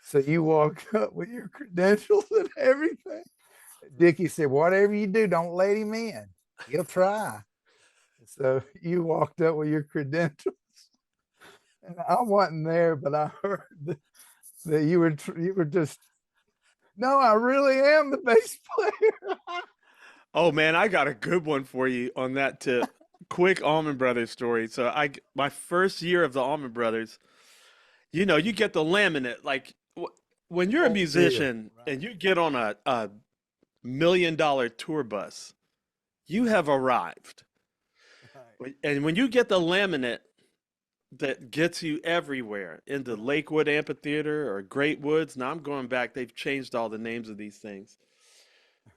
So you walk up with your credentials and everything. Dickie said, "Whatever you do, don't let him in. He'll try." So you walked up with your credentials, and I wasn't there, but I heard that you were just, "No, I really am the bass player." Oh man, I got a good one for you on that tip. Quick Allman Brothers story. So my first year of the Allman Brothers, you get the laminate. Like when you're a Oh dear. musician and Right. you get on a $1 million tour bus, you have arrived. Right. And when you get the laminate that gets you everywhere into Right. Lakewood Amphitheater or Great Woods, now I'm going back, they've changed all the names of these things.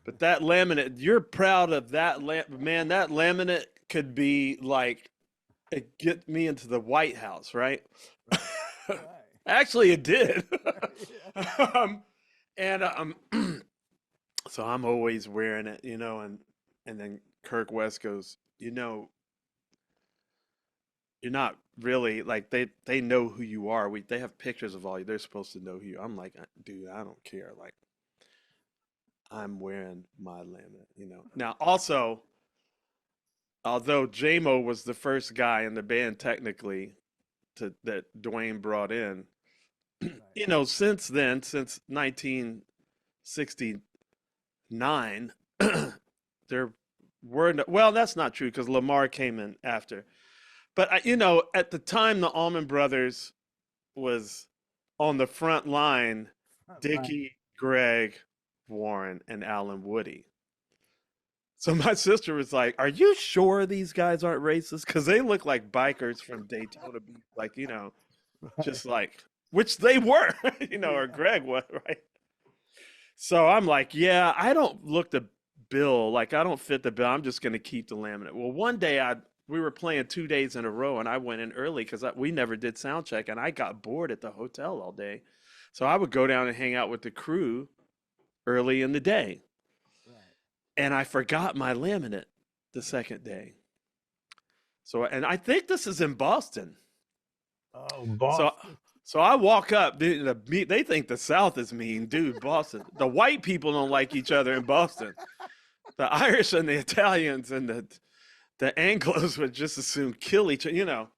But that laminate, you're proud of that man. That laminate could be like it get me into the White House, right? Right. Right. Actually, it did. Yeah. um, and so I'm always wearing it, and then Kirk West goes, you're not really like they know who you are. They have pictures of all you. They're supposed to know who you. I'm like, dude, I don't care. Like I'm wearing my laminate. Now also, although JMO was the first guy in the band technically that Dwayne brought in, Right. since then, since 1969, there were no, well, that's not true because Lamar came in after. But at the time the Allman Brothers was on the front line, Right. Dickie, Greg, Warren, and Alan Woody. So my sister was like, "Are you sure these guys aren't racist? Because they look like bikers from Daytona Beach, like Right. just like which they were, or Yeah. Greg was, right?" So I'm like, "Yeah, I don't look the bill, like I don't fit the bill. I'm just gonna keep the laminate." Well, one day we were playing 2 days in a row, and I went in early because we never did sound check, and I got bored at the hotel all day, so I would go down and hang out with the crew early in the day. Right. And I forgot my laminate the second day. So, and I think this is in Boston. Oh, So, Boston. so I walk up. They think the South is mean, dude. Boston. The white people don't like each other in Boston. The Irish and the Italians and the Anglos would just as soon kill each other.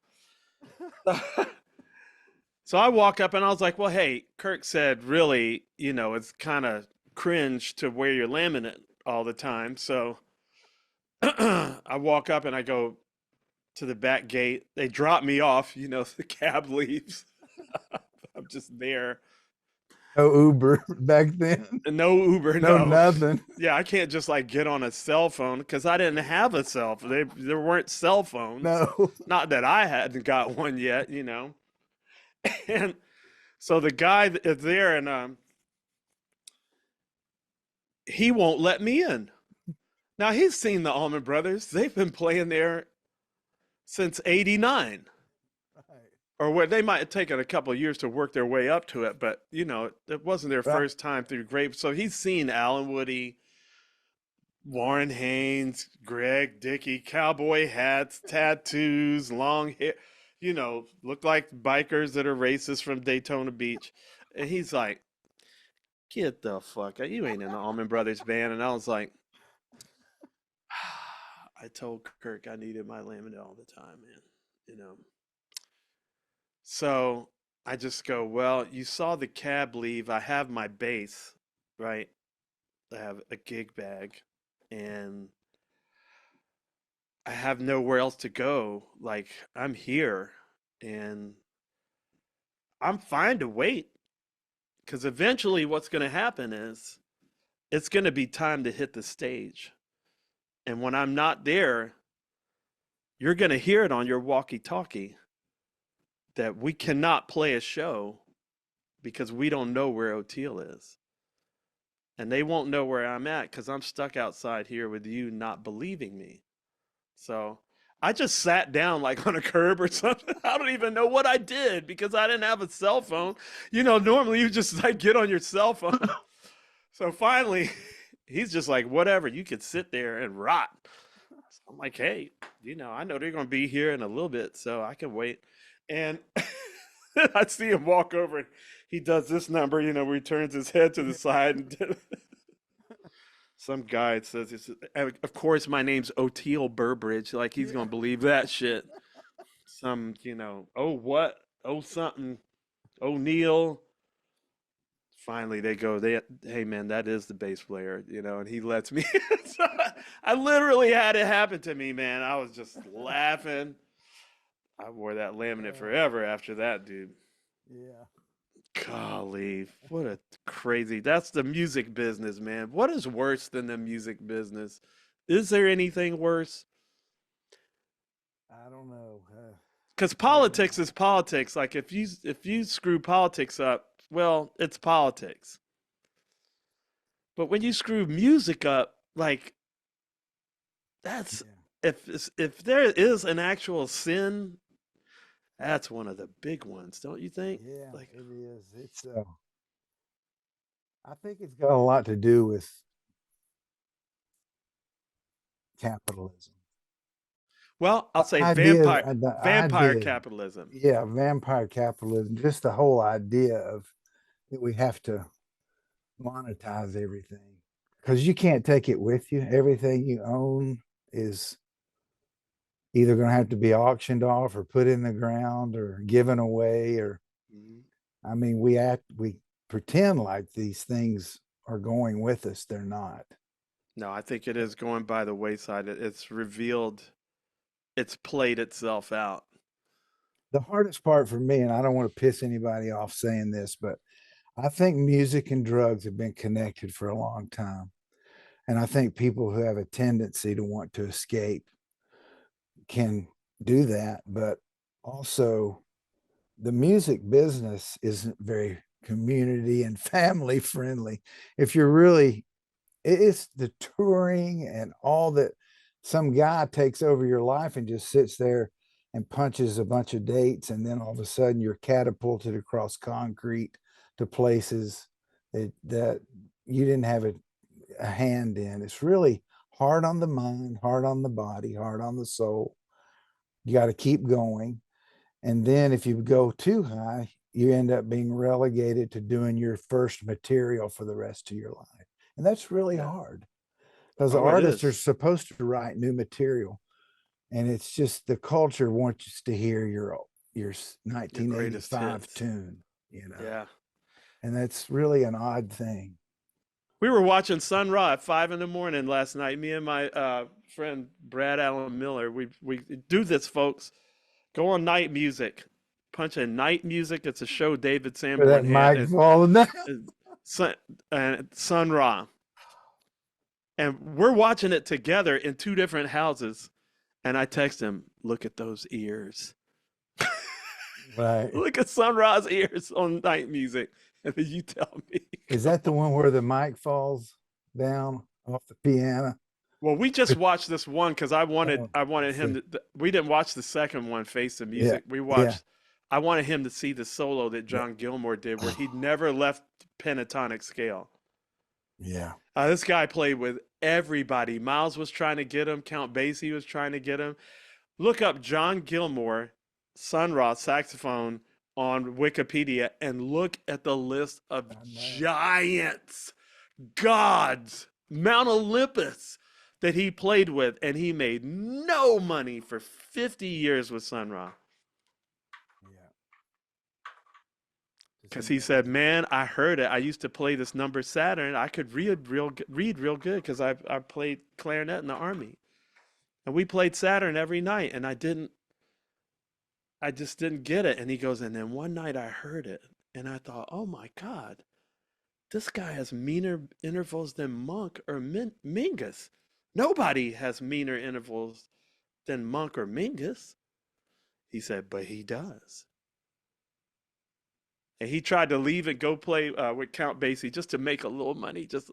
So I walk up and I was like, "Well, hey, Kirk said, really, it's kind of cringe to wear your laminate all the time. So I walk up and I go to the back gate. They drop me off, the cab leaves. I'm just there. No Uber back then. And no Uber, No no. nothing. Yeah, I can't just like get on a cell phone because I didn't have a cell phone. There weren't cell phones. No. Not that I hadn't got one yet, And so the guy is there, and he won't let me in. Now he's seen the Allman Brothers. They've been playing there since '89. Or what, they might have taken a couple of years to work their way up to it, but it wasn't their Right. first time through grape. So he's seen Alan Woody, Warren Haynes, Greg Dickey, cowboy hats, tattoos, long hair, look like bikers that are racist from Daytona Beach. And he's like, "Get the fuck out. You ain't in the Allman Brothers band." And I was like, I told Kirk I needed my laminate all the time, man. So I just go, "Well, you saw the cab leave. I have my bass, right? I have a gig bag, and I have nowhere else to go. Like, I'm here, and I'm fine to wait, because eventually what's going to happen is it's going to be time to hit the stage. And when I'm not there, you're going to hear it on your walkie-talkie that we cannot play a show because we don't know where Oteil is. And they won't know where I'm at because I'm stuck outside here with you not believing me." So I just sat down like on a curb or something. I don't even know what I did because I didn't have a cell phone. Normally you just like get on your cell phone. So finally, he's just like, "Whatever, you could sit there and rot." So I'm like, "Hey, I know they're going to be here in a little bit, so I can wait." And I see him walk over and he does this number, where he turns his head to the side and some guy says, "Of course, my name's Oteil Burbridge." Like he's gonna believe that shit. Some, oh what, oh something, O'Neill. Finally, they go, "Hey man, that is the bass player," and he lets me. So I literally had it happen to me, man. I was just laughing. I wore that laminate forever after that, dude. Yeah. Golly, what a crazy. That's the music business, man. What is worse than the music business? Is there anything worse? I don't know. Because politics is politics. Like if you screw politics up, well, it's politics. But when you screw music up, like that's if there is an actual sin, that's one of the big ones, don't you think? Yeah, Like, it is. It's I think it's got a lot to do with capitalism. well, I'll say The vampire idea, capitalism. yeah, vampire capitalism, just the whole idea of that we have to monetize everything because you can't take it with you. Everything you own is either going to have to be auctioned off or put in the ground or given away. Or, Mhm. I mean, we pretend like these things are going with us. They're not. No, I think it is going by the wayside. It's revealed, it's played itself out. The hardest part for me, and I don't want to piss anybody off saying this, but I think music and drugs have been connected for a long time. And I think people who have a tendency to want to escape can do that. But also, the music business isn't very community and family friendly. If you're really, it's the touring and all that. Some guy takes over your life and just sits there and punches a bunch of dates, and then all of a sudden you're catapulted across concrete to places that you didn't have a hand in. It's really hard on the mind, hard on the body, hard on the soul. You got to keep going. And then if you go too high, you end up being relegated to doing your first material for the rest of your life. And that's really Yeah. hard because Oh, it artists are is. supposed to write new material. And it's just the culture wants us to hear your Your greatest 1985 hits. tune, Yeah. and that's really an odd thing. We were watching Sun Ra at 5 in the morning last night. Me and my friend Brad Allen Miller. We do this, folks. Go on Night Music. Punch in Night Music. It's a show David For that Sanborn had. mic falling down. Sun Ra. And we're watching it together in two different houses. And I text him, look at those ears. Right. Look at Sun Ra's ears on Night Music. And then you tell me. Is that the one where the mic falls down off the piano? Well, we just watched this one because I wanted I him to. We didn't watch the second one, Face the Music. We watched. I wanted him to see the solo that John Gilmore did, where he'd never left pentatonic scale. Yeah. This guy played with everybody. Miles was trying to get him. Count Basie was trying to get him. Look up John Gilmore, Sun Ra saxophone on Wikipedia and look at the list of giants, gods, Mount Olympus that he played with, and he made no money for 50 years with Sun Ra. Because he said, man, I heard it. I used to play this number Saturn. I could read real good because I played clarinet in the Army. And we played Saturn every night, and I just didn't get it. And he goes, and then one night I heard it, and I thought, oh my God, this guy has meaner intervals than Monk or Mingus. Nobody has meaner intervals than Monk or Mingus. He said, but he does. And he tried to leave and go play with Count Basie just to make a little money, just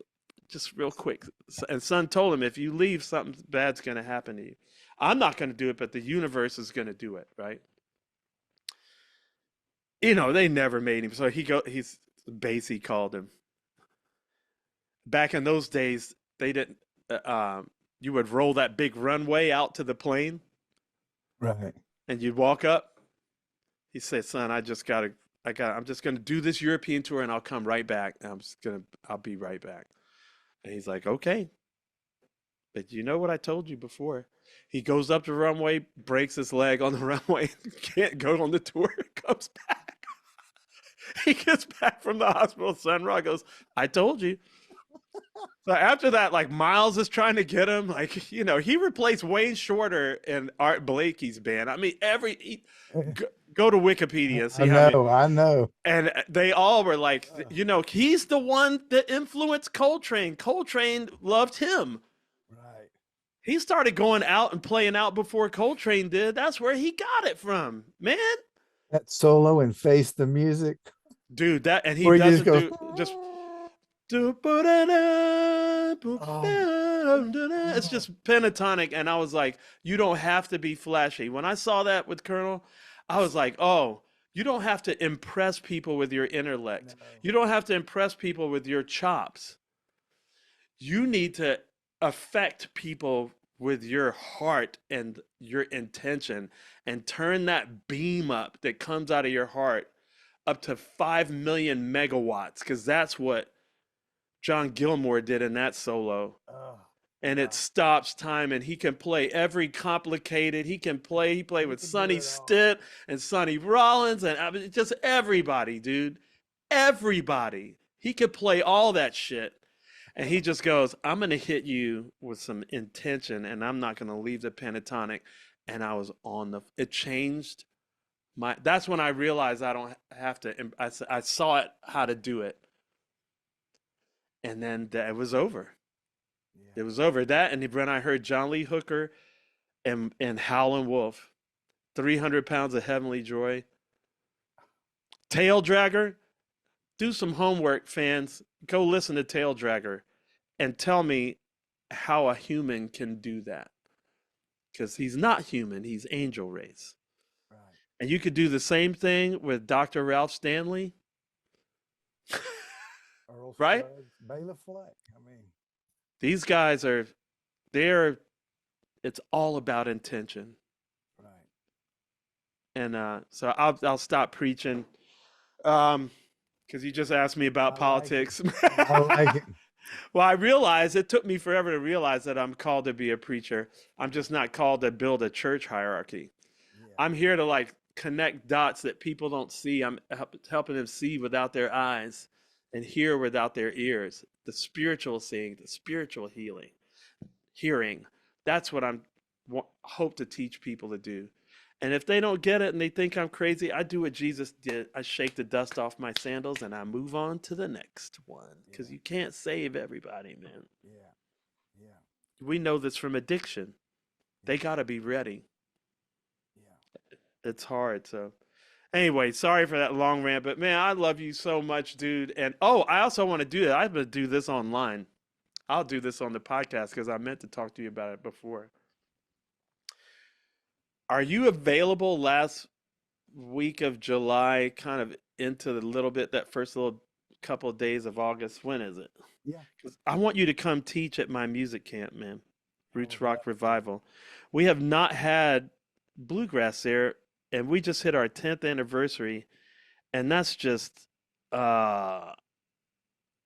real quick. And Son told him, if you leave, something bad's going to happen to you. I'm not going to do it, but the universe is going to do it, right? You know, they never made him. So Basie called him. Back in those days, they didn't, you would roll that big runway out to the plane. Right. And you'd walk up. He said, son, I'm just going to do this European tour and I'll come right back. I'll be right back. And he's like, okay. But you know what I told you before? He goes up the runway, breaks his leg on the runway, can't go on the tour, comes back. He gets back from the hospital. Sun Ra goes, I told you. So after that, like Miles is trying to get him. Like, you know, he replaced Wayne Shorter in Art Blakey's band. I mean, go to Wikipedia and see I know. And they all were like, you know, he's the one that influenced Coltrane. Coltrane loved him. Right. He started going out and playing out before Coltrane did. That's where he got it from, man. That solo and Face the Music. Dude, that, and he Where doesn't you just it's just pentatonic. And I was like, you don't have to be flashy. When I saw that with Colonel, I was like, oh, you don't have to impress people with your intellect. No. You don't have to impress people with your chops. You need to affect people with your heart and your intention and turn that beam up that comes out of your heart up to 5 million megawatts, because that's what John Gilmore did in that solo. And it stops time, and he can play every complicated. He played with Sonny Stitt and Sonny Rollins, and I mean, just everybody, dude. Everybody. He could play all that shit. And he just goes, I'm going to hit you with some intention, and I'm not going to leave the pentatonic. And I was it changed that's when I realized I don't have to, I saw it, how to do it. And then it was over. Yeah. It was over. That, and when I heard John Lee Hooker and Howlin' Wolf, 300 Pounds of Heavenly Joy, Tail Dragger, do some homework, fans. Go listen to Tail Dragger and tell me how a human can do that. Because he's not human, he's angel race. Right. And you could do the same thing with Dr. Ralph Stanley. Right? Bela Fleck. I mean, these guys it's all about intention. Right. And so I'll stop preaching. Because you just asked me about politics. I like it. Well, I realized it took me forever to realize that I'm called to be a preacher. I'm just not called to build a church hierarchy. Yeah. I'm here to like connect dots that people don't see. I'm helping them see without their eyes and hear without their ears. the spiritual seeing, the spiritual hearing. That's what I'm hope to teach people to do. And if they don't get it and they think I'm crazy, I do what Jesus did. I shake the dust off my sandals and I move on to the next one, because you can't save everybody, man. Yeah. We know this from addiction. They got to be ready. Yeah. It's hard. So anyway, sorry for that long rant, but man, I love you so much, dude. And I also want to do that. I'm going to do this online. I'll do this on the podcast because I meant to talk to you about it before. Are you available last week of July, kind of into the little bit, that first little couple of days of August? When is it? Yeah. 'Cause I want you to come teach at my music camp, man. Roots Rock Revival. We have not had bluegrass there, and we just hit our 10th anniversary, and that's just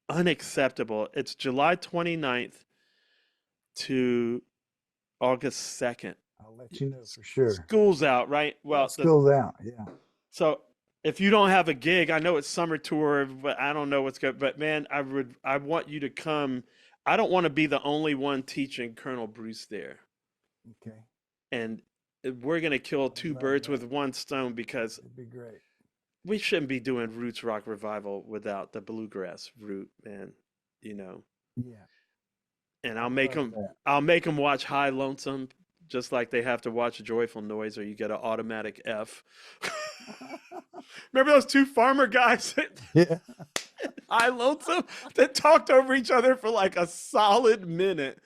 unacceptable. It's July 29th to August 2nd. I'll let you know for sure. School's out, right? Well, school's out. Yeah. So if you don't have a gig, I know it's summer tour, but I don't know what's good. But man, I want you to come. I don't want to be the only one teaching Colonel Bruce there. Okay. And we're gonna kill two birds with one stone, because it'd be great. we shouldn't be doing Roots Rock Revival without the bluegrass root, man. You know. Yeah. And I'll make them watch High Lonesome, just like they have to watch Joyful Noise, or you get an automatic F. Remember those two farmer guys Yeah. High Lonesome that talked over each other for like a solid minute?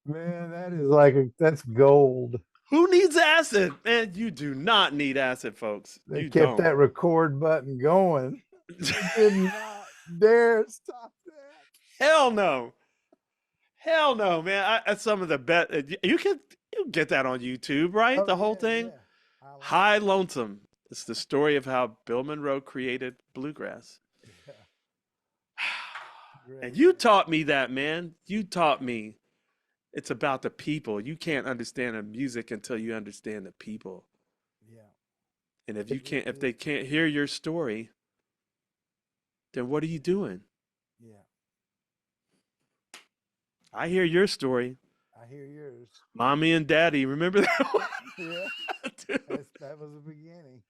Man, that is that's gold. Who needs acid? Man, you do not need acid, folks. They you kept don't. that record button going. They did not dare stop that. Hell no. Hell no, man. Some of the best. You can get that on YouTube, right? Oh, the whole yeah, thing. yeah. High Lonesome. It's the story of how Bill Monroe created bluegrass. Yeah. And you taught me that, man. You taught me. It's about the people. You can't understand the music until you understand the people. Yeah. And if they can't hear your story, then what are you doing? Yeah. I hear your story. I hear yours. Mommy and Daddy, remember that one? Yeah. Dude. That was the beginning.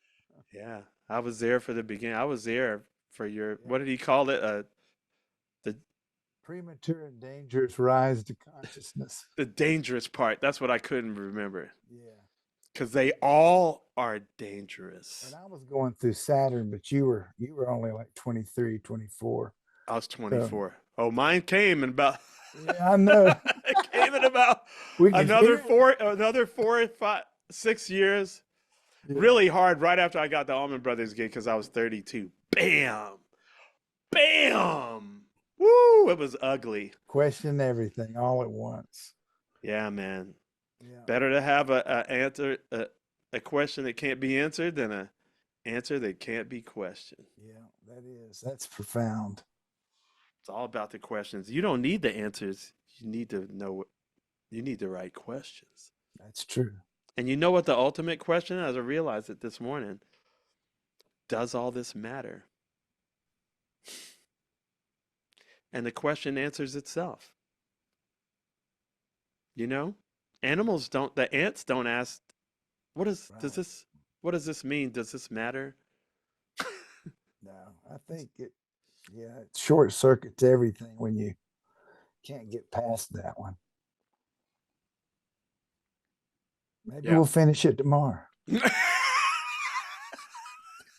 Yeah, I was there for the beginning. I was there for your, what did he call it? The premature and dangerous rise to consciousness. The dangerous part. That's what I couldn't remember. Yeah. Because they all are dangerous. And I was going through Saturn, but you were only like 23, 24. I was 24. So, mine came in about. Yeah, I know. It came in about another 4, 5, 6 years. Yeah. Really hard right after I got the Allman Brothers gig, because I was 32. Bam! Bam! Woo! It was ugly. Question everything all at once. Yeah, man. Yeah. Better to have a question that can't be answered than an answer that can't be questioned. Yeah, that's profound. It's all about the questions. You don't need the answers. You need to know. You need the right questions. That's true. And you know what the ultimate question is? I realized it this morning. Does all this matter? And the question answers itself. You know? Animals don't, the ants don't ask, what does this mean? Does this matter? No, I think it short circuits everything when you can't get past that one. Maybe we'll finish it tomorrow.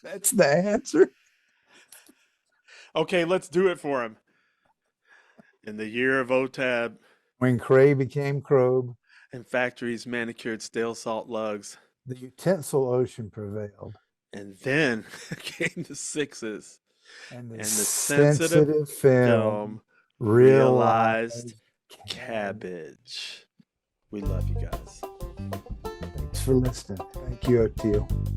That's the answer. Okay, let's do it for him. In the year of OTAB, when Cray became Crobe, and factories manicured stale salt lugs, the utensil ocean prevailed. And then came the sixes, and the sensitive film realized cabbage. We love you guys. Thanks for listening. Thank you, Oteil.